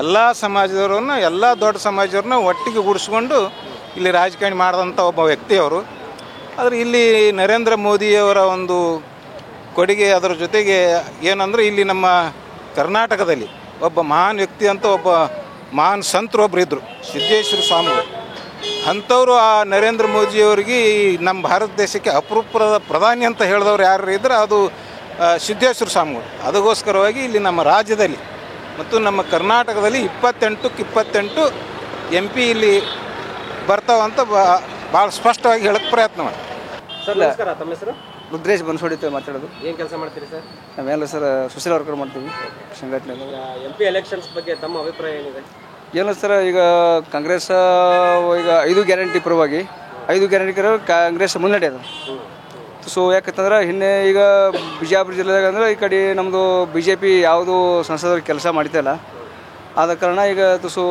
Speaker 19: ಎಲ್ಲ ಸಮಾಜದವ್ರನ್ನ, ಎಲ್ಲ ದೊಡ್ಡ ಸಮಾಜದವ್ರನ್ನ ಒಟ್ಟಿಗೆ ಗೂಡಿಸ್ಕೊಂಡು ಇಲ್ಲಿ ರಾಜಕಾರಣ ಮಾಡಿದಂಥ ಒಬ್ಬ ವ್ಯಕ್ತಿ ಅವರು. ಆದರೆ ಇಲ್ಲಿ ನರೇಂದ್ರ ಮೋದಿಯವರ ಒಂದು ಕೊಡುಗೆ, ಅದರ ಜೊತೆಗೆ ಏನಂದರೆ ಇಲ್ಲಿ ನಮ್ಮ ಕರ್ನಾಟಕದಲ್ಲಿ ಒಬ್ಬ ಮಹಾನ್ ವ್ಯಕ್ತಿ ಅಂತ ಒಬ್ಬ ಮಹಾನ್ ಸಂತರು ಒಬ್ಬರು ಇದ್ದರು, ಸಿದ್ದೇಶ್ವರ ಸ್ವಾಮಿಗಳು. ಅಂಥವರು ಆ ನರೇಂದ್ರ ಮೋದಿಯವರಿಗೆ ನಮ್ಮ ಭಾರತ ದೇಶಕ್ಕೆ ಅಪರೂಪದ ಪ್ರಧಾನಿ ಅಂತ ಹೇಳಿದವ್ರು ಯಾರು ಇದ್ರೆ ಅದು ಸಿದ್ದೇಶ್ವರ ಸ್ವಾಮಿಗಳು. ಅದಕ್ಕೋಸ್ಕರವಾಗಿ ಇಲ್ಲಿ ನಮ್ಮ ರಾಜ್ಯದಲ್ಲಿ ಮತ್ತು ನಮ್ಮ ಕರ್ನಾಟಕದಲ್ಲಿ 28ಕ್ಕೆ 28 MP ಇಲ್ಲಿ ಬರ್ತಾವಂತ ಭಾಳ ಸ್ಪಷ್ಟವಾಗಿ ಹೇಳಕ್ಕೆ ಪ್ರಯತ್ನ ಮಾಡಿ.
Speaker 3: ಸರ್, ನಮಸ್ಕಾರ. ತಮ್ಮ ಹೆಸರು?
Speaker 20: ರುದ್ರೇಶ್ ಬನ್ಸೋಡಿತ ಮಾತಾಡೋದು.
Speaker 3: ಏನು ಕೆಲಸ ಮಾಡ್ತೀರಿ ಸರ್?
Speaker 20: ನಾವೆಲ್ಲ ಸರ್ ಸೋಷಿಯಲ್ ವರ್ಕರ್ ಮಾಡ್ತೀವಿ ಸಂಘಟನೆ.
Speaker 3: MP ಎಲೆಕ್ಷನ್ಸ್ ಬಗ್ಗೆ ತಮ್ಮ ಅಭಿಪ್ರಾಯ ಏನಿದೆ?
Speaker 20: ಏನು ಸರ್, ಈಗ ಕಾಂಗ್ರೆಸ್ ಈಗ 5 ಗ್ಯಾರಂಟಿ ಪರವಾಗಿ 5 ಗ್ಯಾರಂಟಿ ಕಾಂಗ್ರೆಸ್ ಮುನ್ನಡೆಯೋದು. ಸೊ ಯಾಕಂತಂದ್ರೆ ಹಿಂದೆ ಈಗ ಬಿಜಾಪುರ ಜಿಲ್ಲೆದಾಗ ಅಂದ್ರೆ ಈ ಕಡೆ ನಮ್ಮದು BJP ಯಾವುದು ಸಂಸದರು ಕೆಲಸ ಮಾಡ್ತಿಲ್ಲ. ಆದ ಕಾರಣ ಈಗ ಸೊ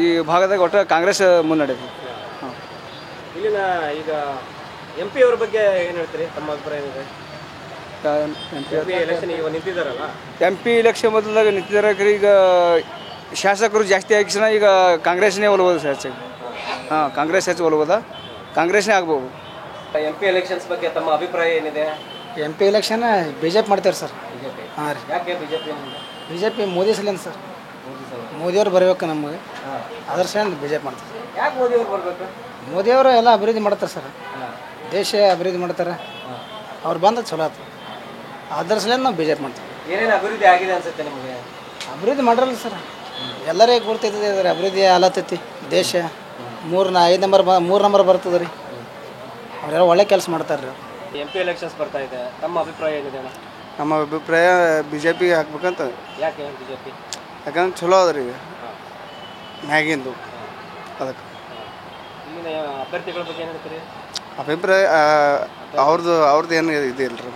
Speaker 20: ಈ ಭಾಗದಾಗ ಒಟ್ಟು ಕಾಂಗ್ರೆಸ್ ಮುನ್ನಡೆದು.
Speaker 3: ಇಲ್ಲಿನ ಈಗ MP ಅವ್ರ ಬಗ್ಗೆ ಏನು ಹೇಳ್ತೀರಿ? ತಮ್ಮ ಅಭಿಪ್ರಾಯ ಏನಿದೆ? MP ಎಲೆಕ್ಷನ್ ಈಗ ನಿಂತಿದ್ದಾರಲ್ಲ,
Speaker 20: MP ಎಲೆಕ್ಷನ್ ಮೊದಲಾಗ ನಿಂತಿದ್ದಾರೆ. ಈಗ ಶಾಸಕರು ಜಾಸ್ತಿ ಆಗಿನ ಈಗ ಕಾಂಗ್ರೆಸ್ನೇ ಒಲಬೋದು ಸರ್ ಹೆಚ್ಚಾಗಿ. ಕಾಂಗ್ರೆಸ್ ಹೆಚ್ಚು ಒಲಬೋದ, ಕಾಂಗ್ರೆಸ್ನೇ ಆಗ್ಬೋದು.
Speaker 3: MP ಎಲೆಕ್ಷನ್ಸ್ ಬಗ್ಗೆ ತಮ್ಮ ಅಭಿಪ್ರಾಯ ಏನಿದೆ?
Speaker 21: MP ಎಲೆಕ್ಷನ್ BJP ಮಾಡ್ತಾರೆ ಸರ್. ಹಾಂ ರೀ.
Speaker 3: ಯಾಕೆ
Speaker 21: BJP ಮೋದಿ ಸಲಿಂದ ಸರ್. ಮೋದಿಯವ್ರು ಬರಬೇಕು ನಮಗೆ, ಅದ್ರ ಸಲಿಂದ BJP ಮಾಡ್ತಾರೆ.
Speaker 3: ಯಾಕೆ ಮೋದಿಯವ್ರು ಬರಬೇಕು?
Speaker 21: ಮೋದಿಯವರು ಎಲ್ಲ ಅಭಿವೃದ್ಧಿ ಮಾಡ್ತಾರೆ ಸರ್, ದೇಶ ಅಭಿವೃದ್ಧಿ ಮಾಡ್ತಾರೆ. ಅವ್ರು ಬಂದ ಚಲೋ ಆಯ್ತು, ಅದ್ರ ಸಲಿಂದ ನಾವು BJP ಮಾಡ್ತೀವಿ.
Speaker 3: ಏನೇನು ಅಭಿವೃದ್ಧಿ ಆಗಿದೆ ಅನ್ಸುತ್ತೆ ನಿಮಗೆ?
Speaker 21: ಅಭಿವೃದ್ಧಿ ಮಾಡ್ರಲ್ಲ ಸರ್, ಎಲ್ಲರಿಗೆ ಗುರ್ತೈತದೆ ಅದ್ರ ಅಭಿವೃದ್ಧಿ ಆಲತ್ತೈತಿ. ದೇಶ 3 ನಂಬರ್ ಬರ್ತದೆ ರೀ. ಅವರೆಲ್ಲ ಒಳ್ಳೆ ಕೆಲಸ ಮಾಡ್ತಾರೆ ರೀ.
Speaker 3: MP ಎಲೆಕ್ಷನ್ಸ್ ಬರ್ತಾ ಇದೆ, ತಮ್ಮ ಅಭಿಪ್ರಾಯ ಏನಿದೆ?
Speaker 20: ನಮ್ಮ ಅಭಿಪ್ರಾಯ BJPಗೆ ಹಾಕ್ಬೇಕಂತ.
Speaker 3: ಯಾಕೆ BJP?
Speaker 20: ಯಾಕಂದ್ರೆ ಚಲೋ ಅದ ರೀ ಈಗ ಮ್ಯಾಗಿಂದು. ಅದಕ್ಕೆ
Speaker 3: ಇಲ್ಲಿನ ಅಭ್ಯರ್ಥಿಗಳ ಬಗ್ಗೆ ಏನು ಹೇಳ್ತೀರಿ?
Speaker 20: ಅಭಿಪ್ರಾಯ ಅವ್ರದ್ದು ಏನು ಇದಿಲ್ಲ ರೀ.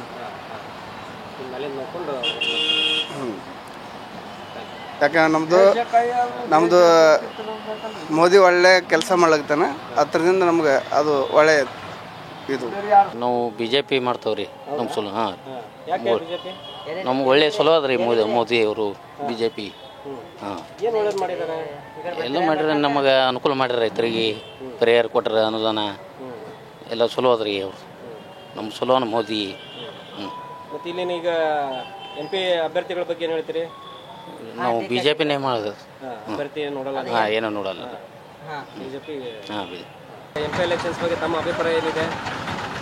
Speaker 3: ನೋಡ್ಕೊಂಡು
Speaker 20: ಯಾಕಂದ್ರೆ ನಮ್ಮದು ಮೋದಿ ಒಳ್ಳೆ ಕೆಲಸ ಮಾಡ್ಲತ್ತಾನೆ, ಅದರಿಂದ ನಮ್ಗೆ ಅದು ಒಳ್ಳೆಯ ಇದು.
Speaker 6: ನಾವು BJP ಮಾಡ್ತೇವ್ರಿ. ನಮ್ಮ ಚಲೋ. ಹಾಂ,
Speaker 3: ಯಾಕೆ BJP?
Speaker 6: ನಮ್ಗೆ ಒಳ್ಳೆ ಚಲೋ ಅದ ರೀ ಮೋದಿ ಅವರು BJP. ಹಾಂ,
Speaker 3: ಏನು ಒಳ್ಳೇದು ಮಾಡಿದ್ದಾರೆ?
Speaker 6: ಎಲ್ಲ ಮಾಡ್ಯಾರ, ನಮಗೆ ಅನುಕೂಲ ಮಾಡ್ಯಾರ. ರೈತರಿಗೆ ಪರಿಹಾರ ಕೊಟ್ಟರೆ, ಅನುದಾನ ಎಲ್ಲ ಚಲೋ ಅದ ರೀ ಅವರು. ನಮ್ಮ ಚಲೋ ಮೋದಿ.
Speaker 3: ಮತ್ತು ಇಲ್ಲಿನ ಈಗ MP ಅಭ್ಯರ್ಥಿಗಳ ಬಗ್ಗೆ ಏನು ಹೇಳ್ತೀರಿ?
Speaker 6: ನಾವು BJPನೇ ಮಾಡೋದು.
Speaker 3: ಅಭ್ಯರ್ಥಿ ನೋಡಲ್ಲ?
Speaker 6: ಹಾಂ, ಏನೂ ನೋಡಲ್ಲ.
Speaker 3: BJP.
Speaker 6: ಹಾಂ,
Speaker 3: MP ಎಲೆಕ್ಷನ್ಸ್ ಬಗ್ಗೆ ತಮ್ಮ ಅಭಿಪ್ರಾಯ ಏನಿದೆ?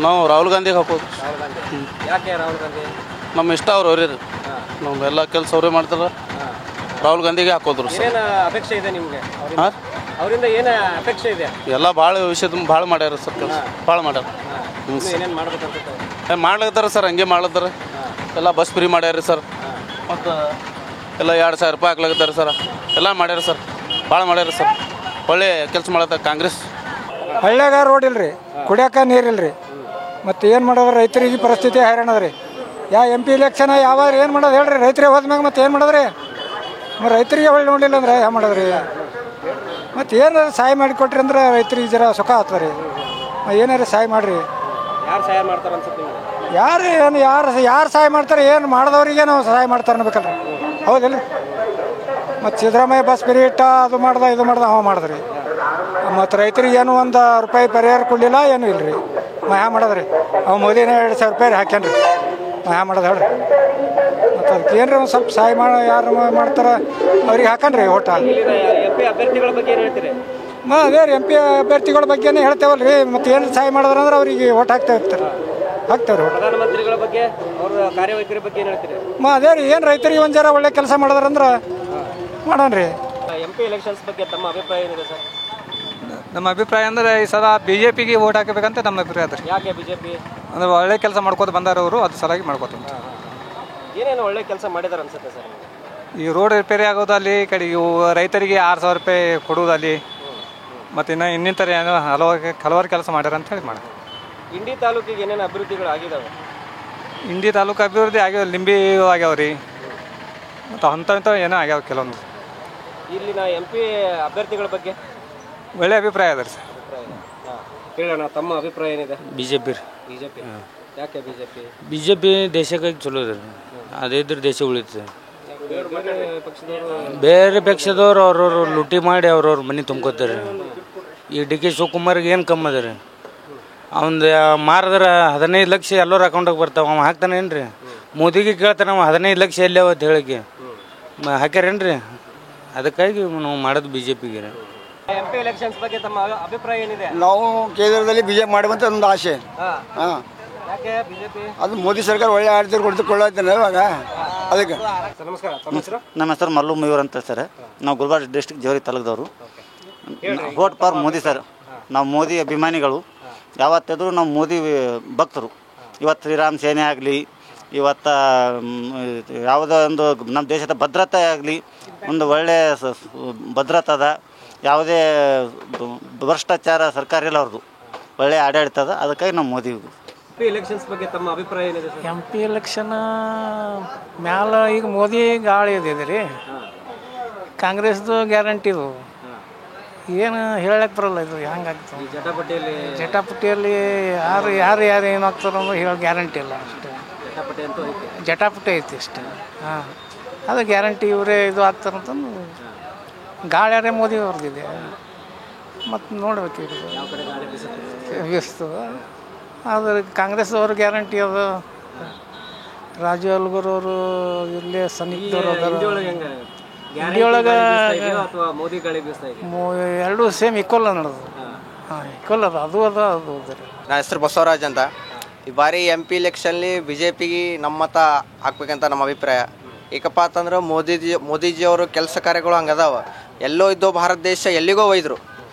Speaker 22: ನಾವು ರಾಹುಲ್ ಗಾಂಧಿಗೆ ಹಾಕೋದು.
Speaker 3: ರಾಹುಲ್ ಗಾಂಧಿ. ಯಾಕೆ ರಾಹುಲ್ ಗಾಂಧಿ?
Speaker 22: ನಮ್ಮ ಇಷ್ಟ ಅವ್ರೇ ರೀ, ನಮ್ಮೆಲ್ಲ ಕೆಲಸ ಅವರೇ ಮಾಡ್ತಾರೆ. ರಾಹುಲ್ ಗಾಂಧಿಗೆ ಹಾಕೋದ್ರು ಸರ್.
Speaker 3: ಏನು ಅಪೇಕ್ಷೆ ಇದೆ ನಿಮಗೆ ಅವರಿಂದ? ಏನು ಅಪೇಕ್ಷೆ ಇದೆ?
Speaker 22: ಎಲ್ಲ ಭಾಳ ವಿಷಯದ ಭಾಳ ಮಾಡ್ಯಾರ ಸರ್, ಕೆಲಸ ಭಾಳ ಮಾಡ್ಯಾರ.
Speaker 3: ಏನೇನು ಮಾಡ್ಬೇಕಂತ
Speaker 22: ಮಾಡ್ಲತ್ತಾರ ಸರ್, ಹಂಗೆ ಮಾಡ್ಲತ್ತಾರ. ಎಲ್ಲ ಬಸ್ ಫ್ರೀ ಮಾಡ್ಯಾರ ಸರ್, ಮತ್ತು ಎಲ್ಲ 2,000 ರೂಪಾಯಿ ಹಾಕ್ಲಾಗತ್ತಾರ ಸರ್. ಎಲ್ಲ ಮಾಡ್ಯಾರ ಸರ್, ಭಾಳ ಮಾಡ್ಯಾರ ಸರ್. ಒಳ್ಳೆ ಕೆಲಸ ಮಾಡತ್ತ ಕಾಂಗ್ರೆಸ್.
Speaker 21: ಹಳ್ಳ್ಯಾಗ ರೋಡ್ ಇಲ್ರಿ, ಕುಡಿಯೋಕೆ ನೀರಿಲ್ರಿ, ಮತ್ತು ಏನು ಮಾಡೋದು? ರೈತರಿಗೆ ಪರಿಸ್ಥಿತಿ ಹೈರಾಣ ಅದ ರೀ. MP ಎಲೆಕ್ಷನ್ ಯಾವಾಗ ಏನು ಮಾಡೋದು ಹೇಳ್ರಿ? ರೈತರಿಗೆ ಹೋದ್ಮ್ಯಾಗ ಮತ್ತೆ ಏನು ಮಾಡೋದ್ರಿ? ರೈತರಿಗೆ ಒಳ್ಳೆ ನೋಡಲಿಲ್ಲ ಅಂದ್ರೆ ಯಾವ ಮಾಡೋದ್ರಿ? ಮತ್ತು ಏನು ಸಹಾಯ ಮಾಡಿಕೊಟ್ರಿ ಅಂದ್ರೆ ರೈತರಿಗೆ ಜರ ಸುಖ ಆಗ್ತದೆ ರೀ. ಏನಾರು ಸಹಾಯ ಮಾಡಿರಿ.
Speaker 3: ಯಾರು ಸಹಾಯ ಮಾಡ್ತಾರೆ ಅನ್ಸುತ್ತೆ ನಿಮಗೆ?
Speaker 21: ಯಾರು ಸಹಾಯ ಮಾಡ್ತಾರೆ? ಏನು ಮಾಡಿದವ್ರಿಗೆ ನಾವು ಸಹಾಯ ಮಾಡ್ತಾರೆ ಅನ್ಬೇಕಲ್ರಿ, ಹೌದಿಲ್ಲ? ಮತ್ತು ಸಿದ್ದರಾಮಯ್ಯ ಬಸ್ ಫ್ರೀ ಇಟ್ಟ, ಅದು ಮಾಡ್ದ ಇದು ಮಾಡ್ದ, ಅವ ಮಾಡಿದ್ರಿ. ಮತ್ತು ರೈತರಿಗೆ ಏನು 1 ರೂಪಾಯಿ ಪರಿಹಾರ ಕೊಡಲಿಲ್ಲ, ಏನೂ ಇಲ್ಲ ರೀ. ಹ್ಯಾ ಮಾಡೋದ್ರಿ? ಅವ ಮೋದಿನೇ 2,000 ರೂಪಾಯಿ ಹಾಕ್ಯಾನ್ರಿ. ಹ್ಯಾ ಮಾಡೋದು ಹೇಳ್ರಿ? ಮತ್ತು ಅದಕ್ಕೆ ಏನ್ರಿ ಒಂದು ಸ್ವಲ್ಪ ಸಹಾಯ ಯಾರು ಮಾಡ್ತಾರೆ ಅವ್ರಿಗೆ ಹಾಕನ್ರಿ ಓಟ.
Speaker 3: MP ಅಭ್ಯರ್ಥಿಗಳ ಬಗ್ಗೆ ಏನು ಹೇಳ್ತೀರಿ?
Speaker 21: ಅದೇ ರೀ, MP ಅಭ್ಯರ್ಥಿಗಳ ಬಗ್ಗೆನೇ ಹೇಳ್ತೇವಲ್ಲ ರೀ. ಮತ್ತು ಏನು ಸಹಾಯ ಮಾಡಿದ್ರೆ ಅಂದ್ರೆ ಅವ್ರಿಗೆ ಓಟ್ ಹಾಕ್ತೇವೆ ರೀ.
Speaker 3: ಪ್ರಧಾನಮಂತ್ರಿಗಳ ಬಗ್ಗೆ, ಅವ್ರ ಕಾರ್ಯವೈಖರಿ ಬಗ್ಗೆ ಏನು ಹೇಳ್ತೀರಿ?
Speaker 21: ಅದೇ ರೀ, ಏನು ರೈತರಿಗೆ ಒಂದು ಜರ ಒಳ್ಳೆ ಕೆಲಸ ಮಾಡಿದ್ರಂದ್ರೆ ಮಾಡೋಣ ರೀ.
Speaker 3: MP ಎಲೆಕ್ಷನ್ಸ್ ಬಗ್ಗೆ ತಮ್ಮ ಅಭಿಪ್ರಾಯ ಏನಿದೆ ಸರ್?
Speaker 20: ನಮ್ಮ ಅಭಿಪ್ರಾಯ ಅಂದರೆ ಈ ಸಲ BJPಗೆ ಓಟ್ ಹಾಕಬೇಕಂತ ನಮ್ಮ ಅಭಿಪ್ರಾಯ ಅದ ರೀ.
Speaker 3: ಯಾಕೆ BJP?
Speaker 20: ಅಂದ್ರೆ ಒಳ್ಳೆ ಕೆಲಸ ಮಾಡ್ಕೋತ ಬಂದಾರ ಅವರು, ಅದು ಸಲಾಗಿ ಮಾಡ್ಕೋತ.
Speaker 3: ಏನೇನು ಒಳ್ಳೆ ಕೆಲಸ ಮಾಡಿದಾರೆ ಅನ್ಸುತ್ತೆ ಸರ್?
Speaker 10: ಈ ರೋಡ್ ರಿಪೇರಿ ಆಗೋದಲ್ಲಿ ಈ ಕಡೆ ಇವು ರೈತರಿಗೆ 6,000 ರೂಪಾಯಿ ಕೊಡುವುದಲ್ಲಿ ಮತ್ತು ಇನ್ನಿತರ ಏನೋ ಹಲವಾರು ಕೆಲಸ ಮಾಡ್ಯಾರ ಅಂತ ಹೇಳಿ ಮಾಡಿ.
Speaker 3: ಇಂಡಿ ತಾಲೂಕಿಗೆ ಏನೇನು ಅಭಿವೃದ್ಧಿಗಳು ಆಗಿದಾವೆ?
Speaker 10: ಇಂಡಿ ತಾಲೂಕು ಅಭಿವೃದ್ಧಿ ಆಗ್ಯಾವ, ಲಿಂಬಿ ಆಗ್ಯಾವ ರೀ, ಮತ್ತು ಅಂಥವು ಏನೋ ಆಗ್ಯಾವ ಕೆಲವೊಂದು.
Speaker 3: ಇಲ್ಲಿನ MP ಅಭ್ಯರ್ಥಿಗಳ ಬಗ್ಗೆ
Speaker 10: ಒಳ್ಳೆ ಅಭಿಪ್ರಾಯ ಅದ ರೀ ಸರ್.
Speaker 3: ಕೇಳೋಣ, ತಮ್ಮ ಅಭಿಪ್ರಾಯ ಏನಿದೆ?
Speaker 1: BJP ರೀ.
Speaker 3: BJP ಯಾಕೆ
Speaker 1: BJP ದೇಶಕ್ಕಾಗಿ ಚಲೋ ಇದೆ, ಅದೇ ಇದ್ರೆ ದೇಶ ಉಳಿತದೆ. ಬೇರೆ ಪಕ್ಷದವ್ರು ಅವ್ರವ್ರು ಲೂಟಿ ಮಾಡಿ ಅವ್ರವ್ರ ಮನೆ ತುಂಬ್ಕೋತಾರೆ. ಈ DK ಶಿವಕುಮಾರ್ಗೆ ಏನು ಕಮ್ಮಿ ಅದ ರೀ, ಅವ್ನು ಮಾರಿದ್ರೆ 15 ಲಕ್ಷ ಎಲ್ಲರ ಅಕೌಂಟಿಗೆ ಬರ್ತಾವೆ, ಅವ ಹಾಕ್ತಾನೇನು ರೀ? ಮೋದಿಗೆ ಕೇಳ್ತಾನೆ ಅವ 15 ಲಕ್ಷ ಎಲ್ಲಿ ಅವತ್ತು ಹೇಳಿಕೆ ಹಾಕ್ಯಾರೇನು ರೀ? ಅದಕ್ಕಾಗಿ ನಾವು ಮಾಡೋದು BJPಗೆ ರೀ.
Speaker 3: MP ಎಲೆಕ್ಷನ್ಸ್ ಬಗ್ಗೆ ತಮ್ಮ ಅಭಿಪ್ರಾಯ ಏನಿದೆ?
Speaker 4: ನಾವು ಕೇಂದ್ರದಲ್ಲಿ BJP ಮಾಡುವಂತ ಒಂದು ಆಸೆ. ಹಾಂ,
Speaker 3: ಯಾಕೆ BJP?
Speaker 4: ಅದು ಮೋದಿ ಸರ್ಕಾರ ಒಳ್ಳೆ ಆಡಳಿತ ಕೊಡ್ತಕೊಳ್ಳುತ್ತೇನೆ ಇವಾಗ ಅದಕ್ಕೆ.
Speaker 3: ನಮಸ್ಕಾರ, ತಮ್ಮ ಹೆಸರು?
Speaker 23: ನಮ್ಮ ಹೆಸರು ಮಲ್ಲು ಮಯೂರ್ ಅಂತ ಸರ್. ನಾವು ಗುಲ್ಬರ್ಗ ಡಿಸ್ಟ್ರಿಕ್ಟ್ ಜೋರಿ ತಾಲೂಕದವರು. Vote for Modi sir. ನಾವು ಮೋದಿ ಅಭಿಮಾನಿಗಳು, ಯಾವತ್ತಿದ್ರು ನಾವು ಮೋದಿ ಭಕ್ತರು. ಇವತ್ತು ಶ್ರೀರಾಮ್ ಸೇನೆ ಆಗಲಿ, ಇವತ್ತು ಯಾವುದೋ ಒಂದು ನಮ್ಮ ದೇಶದ ಭದ್ರತೆ ಆಗಲಿ, ಒಂದು ಒಳ್ಳೆಯ ಭದ್ರತೆ ಅದ, ಯಾವುದೇ ಭ್ರಷ್ಟಾಚಾರ ಸರ್ಕಾರ ಇಲ್ಲ ಅವ್ರದ್ದು, ಒಳ್ಳೆಯ ಆಡಳಿತ ಅದ, ಅದಕ್ಕಾಗಿ ನಾವು ಮೋದಿ.
Speaker 3: MP ಎಲೆಕ್ಷನ್ಸ್ ಬಗ್ಗೆ ತಮ್ಮ ಅಭಿಪ್ರಾಯ ಏನಿದೆ ಸರ್?
Speaker 2: MP ಎಲೆಕ್ಷನ್ ಮ್ಯಾಲ ಈಗ ಮೋದಿ ಗಾಳಿ ಇದೆ ರೀ, ಕಾಂಗ್ರೆಸ್ದು ಗ್ಯಾರಂಟಿದು ಏನು ಹೇಳಕ್ಕೆ ಬರಲ್ಲ. ಇದು ಹೆಂಗಾಗ್ತದೆ ಜಟಾಪಟಿಯಲ್ಲಿ ಯಾರು ಏನು ಆಗ್ತಾರೋ ಹೇಳೋ ಗ್ಯಾರಂಟಿ ಇಲ್ಲ ಅಷ್ಟೇ. ಜಟಾಪಟಿ ಐತಿ ಅಷ್ಟೇ. ಹಾಂ, ಅದು ಗ್ಯಾರಂಟಿ ಇವರೇ ಇದು ಆಗ್ತಾರಂತಂದು ಗಾಳ್ಯಾರೇ ಮೋದಿ ಅವ್ರದ್ದಿದೆ. ಮತ್ತು ನೋಡ್ಬೇಕು ಇದು ಬೀಸ್ತದ. ಆದರೆ ಕಾಂಗ್ರೆಸ್ ಅವ್ರ ಗ್ಯಾರಂಟಿ ಅದ. ರಾಜು ಅಲ್ಗೂರ್ ಅವರು ಇಲ್ಲೇ ಸನಿಹದವ್ರು ಅದಾರ. ಇಂಡಿಯೊಳಗೆ ಎರಡೂ ಸೇಮ್ ಈಕ್ವಲ್ ನಡೆದು. ಹಾಂ, ಈಕ್ವಲ್ ಅದ, ಅದು ಅದ, ಅದು ಅದ.
Speaker 24: ನನ್ನ ಹೆಸರು ಬಸವರಾಜ್ ಅಂತ. ಈ ಬಾರಿ MP ಎಲೆಕ್ಷನ್ಲಿ BJPಗೆ ನಮ್ಮ ಮತ ಹಾಕ್ಬೇಕಂತ ನಮ್ಮ ಅಭಿಪ್ರಾಯ. ಏಕಪ್ಪ ಅಂತಂದ್ರೆ ಮೋದಿಜಿಯವರು ಕೆಲಸ ಕಾರ್ಯಗಳು ಹಂಗದಾವ. ಎಲ್ಲೋ ಇದ್ದೋ ಭಾರತ ದೇಶ ಎಲ್ಲಿಗೋ ಒಯ್ದರು.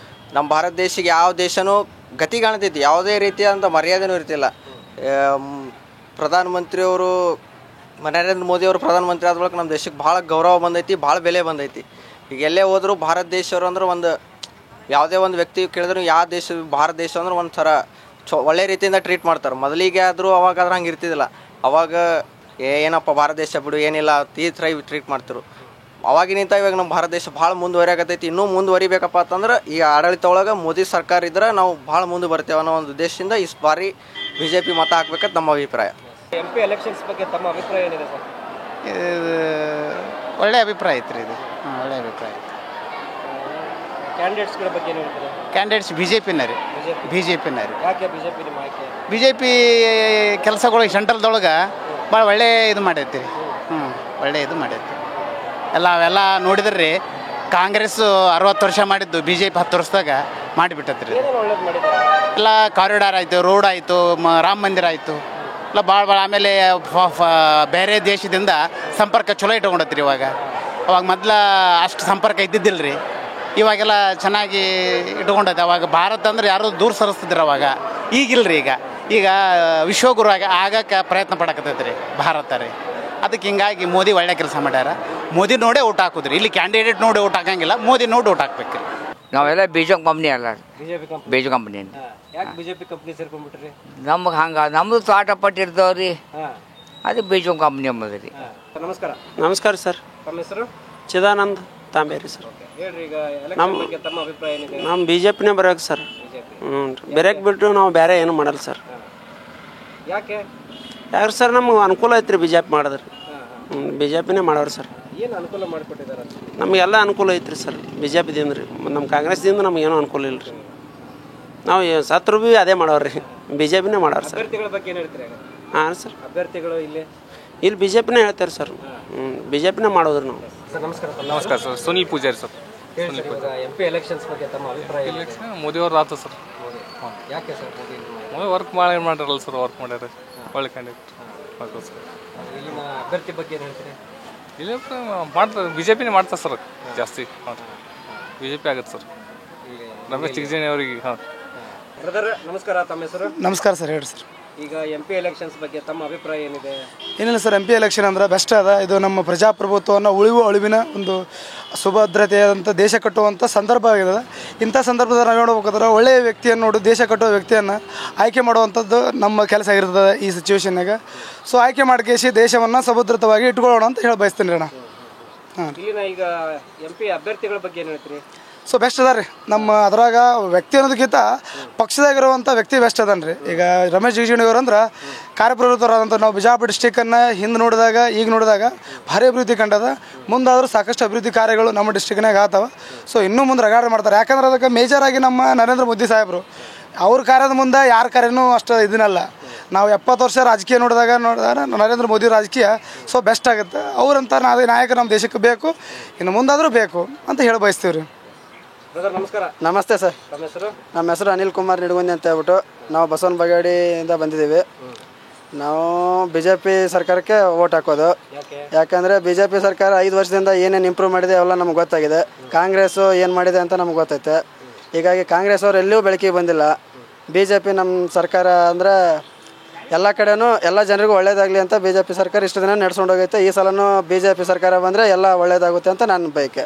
Speaker 24: ನಮ್ಮ ಭಾರತ ದೇಶಕ್ಕೆ ಯಾವ ದೇಶನೂ ಗತಿ ಕಾಣ್ತೈತಿ, ಯಾವುದೇ ರೀತಿಯಾದಂಥ ಮರ್ಯಾದೆನೂ ಇರ್ತಿಲ್ಲ. ಪ್ರಧಾನಮಂತ್ರಿಯವರು ನರೇಂದ್ರ ಮೋದಿಯವರು ಪ್ರಧಾನಮಂತ್ರಿ ಆದ ಬಳಿಕ ನಮ್ಮ ದೇಶಕ್ಕೆ ಭಾಳ ಗೌರವ ಬಂದೈತಿ, ಭಾಳ ಬೆಲೆ ಬಂದೈತಿ. ಈಗ ಎಲ್ಲೇ ಹೋದರೂ ಭಾರತ ದೇಶವರು ಅಂದ್ರೆ ಒಂದು ಯಾವುದೇ ಒಂದು ವ್ಯಕ್ತಿ ಕೇಳಿದ್ರು ಯಾವ ದೇಶ ಭಾರತ ದೇಶ ಅಂದ್ರೆ ಒಂದು ಥರ ಒಳ್ಳೆ ರೀತಿಯಿಂದ ಟ್ರೀಟ್ ಮಾಡ್ತಾರೆ. ಮೊದಲಿಗೆ ಆದರೂ ಅವಾಗಾದ್ರೆ ಹಂಗೆ ಇರ್ತಿದ್ದಿಲ್ಲ. ಅವಾಗ ಏನಪ್ಪ ಭಾರತ ದೇಶ ಬಿಡು ಏನಿಲ್ಲ ಈ ಥರ ಟ್ರೀಟ್ ಮಾಡ್ತಿರು. ಅವಾಗಿನಿಂದ ಇವಾಗ ನಮ್ಮ ಭಾರತ ದೇಶ ಭಾಳ ಮುಂದುವರಿಯಾಗತ್ತೈತಿ. ಇನ್ನೂ ಮುಂದುವರಿಬೇಕಪ್ಪ ಅಂತಂದ್ರೆ ಈ ಆಡಳಿತ ಒಳಗೆ ಮೋದಿ ಸರ್ಕಾರ ಇದ್ರೆ ನಾವು ಭಾಳ ಮುಂದೆ ಬರ್ತೇವೆ ಅನ್ನೋ ಒಂದು ಉದ್ದೇಶದಿಂದ ಈ ಬಾರಿ BJP ಮತ ಹಾಕ್ಬೇಕಂತ ನಮ್ಮ ಅಭಿಪ್ರಾಯ.
Speaker 3: MP ಎಲೆಕ್ಷನ್ಸ್ ಬಗ್ಗೆ ತಮ್ಮ ಅಭಿಪ್ರಾಯ ಏನಿದೆ ಸರ್?
Speaker 25: ಒಳ್ಳೆ ಅಭಿಪ್ರಾಯ ಐತ್ರಿ ಇದು. ಒಳ್ಳೆ ಅಭಿಪ್ರಾಯ ಐತಿ.
Speaker 3: ಕ್ಯಾಂಡಿಡೇಟ್ಸ್ಗಳ ಬಗ್ಗೆ ಏನು ಹೇಳ್ತಾರೆ?
Speaker 25: ಕ್ಯಾಂಡಿಡೇಟ್ಸ್ BJPನ ರೀ. BJPನ ರೀ.
Speaker 3: ಯಾಕೆ BJP ನಿಮ್ಮ ಆಯ್ಕೆ?
Speaker 25: BJP ಕೆಲಸಗಳು ಸೆಂಟ್ರಲ್ದೊಳಗೆ ಭಾಳ ಒಳ್ಳೆ ಇದು ಮಾಡೈತಿ ರೀ. ಒಳ್ಳೆ ಇದು ಮಾಡೈತಿ. ಅವೆಲ್ಲ ನೋಡಿದ್ರೆ ರೀ, ಕಾಂಗ್ರೆಸ್ 60 ವರ್ಷ ಮಾಡಿದ್ದು BJP 10 ವರ್ಷದಾಗ ಮಾಡಿಬಿಟ್ಟತ್ರಿ. ಎಲ್ಲ ಕಾರಿಡಾರ್ ಆಯಿತು, ರೋಡ್ ಆಯಿತು, ರಾಮ ಮಂದಿರ ಆಯಿತು, ಎಲ್ಲ ಭಾಳ ಆಮೇಲೆ ಬೇರೆ ದೇಶದಿಂದ ಸಂಪರ್ಕ ಚಲೋ ಇಟ್ಕೊಂಡತ್ರಿ. ಅವಾಗ ಮೊದಲ ಅಷ್ಟು ಸಂಪರ್ಕ ಇದ್ದಿದ್ದಿಲ್ಲ ರೀ. ಇವಾಗೆಲ್ಲ ಚೆನ್ನಾಗಿ ಇಟ್ಕೊಂಡೈತೆ. ಅವಾಗ ಭಾರತ ಅಂದ್ರೆ ಯಾರು ದೂರ ಸರಿಸ್ತಿದ್ರು ಅವಾಗ. ಈಗಿಲ್ಲ ರೀ. ಈಗ ವಿಶ್ವಗುರು ಆಗಕ್ಕೆ ಪ್ರಯತ್ನ ಪಡಕತ್ತೈತೆ ರೀ ಭಾರತ ರೀ. ಅದಕ್ಕೆ ಹಿಂಗಾಗಿ ಮೋದಿ ಒಳ್ಳೆ ಕೆಲಸ ಮಾಡ್ಯಾರ. ಮೋದಿ ನೋಡೇ ಓಟ್ ಹಾಕೋದ್ರಿ. ಇಲ್ಲಿ ಕ್ಯಾಂಡಿಡೇಟ್ ನೋಡಿ ಓಟ್ ಹಾಕಂಗಿಲ್ಲ, ಮೋದಿ ನೋಡಿ ಓಟ್ ಹಾಕ್ಬೇಕು.
Speaker 26: ನಾವೆಲ್ಲ BJP ಕಂಪ್ನಿ ಅಲ್ಲ, BJP ಕಂಪ್ನಿ.
Speaker 3: ಯಾಕೆ BJP ಕಂಪ್ನಿ ಸೇರ್ಕೊಂಡ್ಬಿಟ್ರಿ?
Speaker 26: ನಮ್ಗೆ ಹಂಗೆ ನಮ್ಮದು ತೋಟಪಟ್ಟು ಇರ್ತಾವ್ರಿ, ಅದು BJP ಕಂಪ್ನಿ ಅಂಬದು ರೀ.
Speaker 3: ನಮಸ್ಕಾರ.
Speaker 27: ನಮಸ್ಕಾರ ಸರ್.
Speaker 3: ತಮ್ಮ ಹೆಸರು?
Speaker 27: ಚಿದಾನಂದ್ ತಾಂಬೇರಿ ಸರ್.
Speaker 3: ಹೇಳ್ರಿ, ಈಗ ಎಲೆಕ್ಷನ್ ಬಗ್ಗೆ ತಮ್ಮ ಅಭಿಪ್ರಾಯ ಏನಿದೆ?
Speaker 27: ನಮ್ಮ BJPನೇ ಬರೋಕೆ ಸರ್. ಬೇರೆಗೆ ಬಿಟ್ಟು ನಾವು ಬೇರೆ ಏನು ಮಾಡಲ್ಲ ಸರ್.
Speaker 3: ಯಾಕೆ
Speaker 27: ಸರ್? ನಮ್ಗೆ ಅನುಕೂಲ ಐತ್ರಿ BJP ಮಾಡಿದ್ರಿ. BJPನೇ ಮಾಡೋರು ಸರ್.
Speaker 3: ಏನು ಅನುಕೂಲ ಮಾಡಿಕೊಟ್ಟಿದ್ದಾರೆ?
Speaker 27: ನಮಗೆಲ್ಲ ಅನುಕೂಲ ಐತ್ರಿ ಸರ್ BJPದಿಂದ ರೀ. ನಮ್ಮ ಕಾಂಗ್ರೆಸ್ದಿಂದ ನಮಗೇನು ಅನುಕೂಲ ಇಲ್ಲ ರೀ. ನಾವು ಸತ್ರು ಭೀ ಅದೇ ಮಾಡೋರು ರೀ, BJPನೇ ಮಾಡೋರು ಸರ್.
Speaker 3: ಅಭ್ಯರ್ಥಿಗಳ ಬಗ್ಗೆ ಏನು ಹೇಳ್ತೀರಿ?
Speaker 27: ಹಾಂ ಸರ್,
Speaker 3: ಅಭ್ಯರ್ಥಿಗಳು ಇಲ್ಲಿ
Speaker 27: BJPನೇ ಹೇಳ್ತಾರೆ ಸರ್. BJPನೇ ಮಾಡೋದ್ರಿ ನಾವು.
Speaker 3: ಸರ್ ನಮಸ್ಕಾರ.
Speaker 5: ನಮಸ್ಕಾರ sir. Sunil Pujari sir.
Speaker 3: MP elections ಬಗ್ಗೆ ತಮ್ಮ ಅಭಿಪ್ರಾಯ?
Speaker 5: ಮೋದಿ ಅವ್ರು ಆತ ಸರ್.
Speaker 3: ಯಾಕೆ ಸರ್
Speaker 5: ಮೋದಿ ವರ್ಕ್ ಮಾಡ್ಯಾರಲ್ಲ ಸರ್. ವರ್ಕ್ ಮಾಡ್ಯಾರ, ಒಳ್ಳೆ ಕ್ಯಾಂಡಿಡೇಟ್ ಸರ್.
Speaker 3: ಇಲ್ಲಿನ ಅಭ್ಯರ್ಥಿ ಬಗ್ಗೆ ಏನು ಹೇಳ್ತೀರಿ?
Speaker 5: ಇಲ್ಲ ಮಾಡ್ತಾರೆ, BJPನೇ ಮಾಡ್ತಾರೆ ಸರ್. ಜಾಸ್ತಿ BJP ಆಗುತ್ತೆ ಸರ್. ರಮೇಶ್ ಜಿಗಜಿಣಗಿ ಅವರಿಗೆ. ಹಾಂ
Speaker 3: ಬ್ರದರ್ ನಮಸ್ಕಾರ. ತಮ್ಮ ಹೆಸರು?
Speaker 28: ನಮಸ್ಕಾರ ಸರ್. ಹೇಳಿ ಸರ್.
Speaker 3: ಈಗ MP ಎಲೆಕ್ಷನ್ಸ್ ಬಗ್ಗೆ ತಮ್ಮ ಅಭಿಪ್ರಾಯ ಏನಿದೆ?
Speaker 7: ಏನಿಲ್ಲ ಸರ್, MP ಎಲೆಕ್ಷನ್ ಅಂದ್ರೆ ಬೆಸ್ಟ್ ಅದ. ಇದು ನಮ್ಮ ಪ್ರಜಾಪ್ರಭುತ್ವವನ್ನು ಅಳಿವಿನ ಒಂದು ಸುಭದ್ರತೆಯಾದಂಥ ದೇಶ ಕಟ್ಟುವಂಥ ಸಂದರ್ಭ ಆಗಿದೆ. ಇಂಥ ಸಂದರ್ಭದಲ್ಲಿ ನಾವು ನೋಡ್ಬೇಕಾದ್ರೆ ಒಳ್ಳೆಯ ವ್ಯಕ್ತಿಯನ್ನು ನೋಡಿ ದೇಶ ಕಟ್ಟುವ ವ್ಯಕ್ತಿಯನ್ನು ಆಯ್ಕೆ ಮಾಡುವಂಥದ್ದು ನಮ್ಮ ಕೆಲಸ ಇರ್ತದೆ ಈ ಸಿಚುವೇಶನ್ನಾಗ. ಸೊ ಆಯ್ಕೆ ಮಾಡ್ಕೇಸಿ ದೇಶವನ್ನು ಸುಭದ್ರತವಾಗಿ ಇಟ್ಕೊಳ್ಳೋಣ ಅಂತ ಹೇಳಿ ಬಯಸ್ತೀನಿ ಅಣ್ಣ.
Speaker 3: ಇಲ್ಲಿನ ಈಗ MP ಅಭ್ಯರ್ಥಿಗಳ ಬಗ್ಗೆ ಏನು ಹೇಳ್ತೀರಿ?
Speaker 7: ಸೊ ಬೆಸ್ಟ್ ಅದ ರೀ. ನಮ್ಮ ಅದ್ರಾಗ ವ್ಯಕ್ತಿ ಅನ್ನೋದಕ್ಕಿಂತ ಪಕ್ಷದಾಗಿರುವಂಥ ವ್ಯಕ್ತಿ ಬೆಸ್ಟ್ ಅದನ್ ರೀ. ಈಗ ರಮೇಶ್ ಜಿಗಜಿಣಗಿ ಅವರು ಅಂದ್ರೆ ಕಾರ್ಯಪ್ರವೃತ್ತರಾದಂಥ ನಾವು ಬಿಜಾಪುರ ಡಿಸ್ಟಿಕ್ಕನ್ನು ಹಿಂದೆ ನೋಡಿದಾಗ ಈಗ ನೋಡಿದಾಗ ಭಾರಿ ಅಭಿವೃದ್ಧಿ ಕಂಡದ. ಮುಂದಾದರೂ ಸಾಕಷ್ಟು ಅಭಿವೃದ್ಧಿ ಕಾರ್ಯಗಳು ನಮ್ಮ ಡಿಸ್ಟಿಕ್ನಾಗ ಆಗ್ತಾವೆ. ಸೊ ಇನ್ನೂ ಮುಂದೆ ರಗಾಡ ಮಾಡ್ತಾರೆ. ಯಾಕಂದ್ರೆ ಅದಕ್ಕೆ ಮೇಜರಾಗಿ ನಮ್ಮ ನರೇಂದ್ರ ಮೋದಿ ಸಾಹೇಬರು ಅವ್ರ ಕಾರ್ಯದ ಮುಂದೆ ಯಾರ ಕಾರ್ಯನೂ ಅಷ್ಟು ಇದನ್ನಲ್ಲ. ನಾವು 70 ವರ್ಷ ರಾಜಕೀಯ ನೋಡಿದಾಗ ನರೇಂದ್ರ ಮೋದಿ ರಾಜಕೀಯ ಸೊ ಬೆಸ್ಟ್ ಆಗುತ್ತೆ. ಅವರಂತ ನಾಯಕ ನಮ್ಮ ದೇಶಕ್ಕೆ ಬೇಕು, ಇನ್ನು ಮುಂದಾದರೂ ಬೇಕು ಅಂತ ಹೇಳಿ ಬಯಸ್ತೀವಿ ರೀ.
Speaker 3: ನಮಸ್ಕಾರ.
Speaker 8: ನಮಸ್ತೆ ಸರ್. ನಮ್ಮ ಹೆಸರು ಅನಿಲ್ ಕುಮಾರ್ ನಿಡಗುಂದಿ ಅಂತ ಹೇಳ್ಬಿಟ್ಟು ನಾವು ಬಸವನ ಬಾಗೇಡಿಯಿಂದ ಬಂದಿದ್ದೀವಿ. ನಾವು BJP ಸರ್ಕಾರಕ್ಕೆ ವೋಟ್ ಹಾಕೋದು. ಯಾಕಂದರೆ BJP ಸರ್ಕಾರ 5 ವರ್ಷದಿಂದ ಏನೇನು ಇಂಪ್ರೂವ್ ಮಾಡಿದೆ ಅವೆಲ್ಲ ನಮ್ಗೆ ಗೊತ್ತಾಗಿದೆ. ಕಾಂಗ್ರೆಸ್ಸು ಏನು ಮಾಡಿದೆ ಅಂತ ನಮ್ಗೆ ಗೊತ್ತೈತೆ. ಹೀಗಾಗಿ ಕಾಂಗ್ರೆಸ್ ಅವ್ರು ಎಲ್ಲೂ ಬೆಳಕಿಗೆ ಬಂದಿಲ್ಲ. BJP ನಮ್ಮ ಸರ್ಕಾರ ಅಂದರೆ ಎಲ್ಲ ಕಡೆನೂ ಎಲ್ಲ ಜನರಿಗೂ ಒಳ್ಳೇದಾಗಲಿ ಅಂತ BJP ಸರ್ಕಾರ ಇಷ್ಟು ದಿನ ನಡ್ಸ್ಕೊಂಡು ಹೋಗೈತೆ. ಈ ಸಲನೂ BJP ಸರ್ಕಾರ ಬಂದರೆ ಎಲ್ಲ ಒಳ್ಳೇದಾಗುತ್ತೆ ಅಂತ ನನ್ನ ಬಯಕೆ.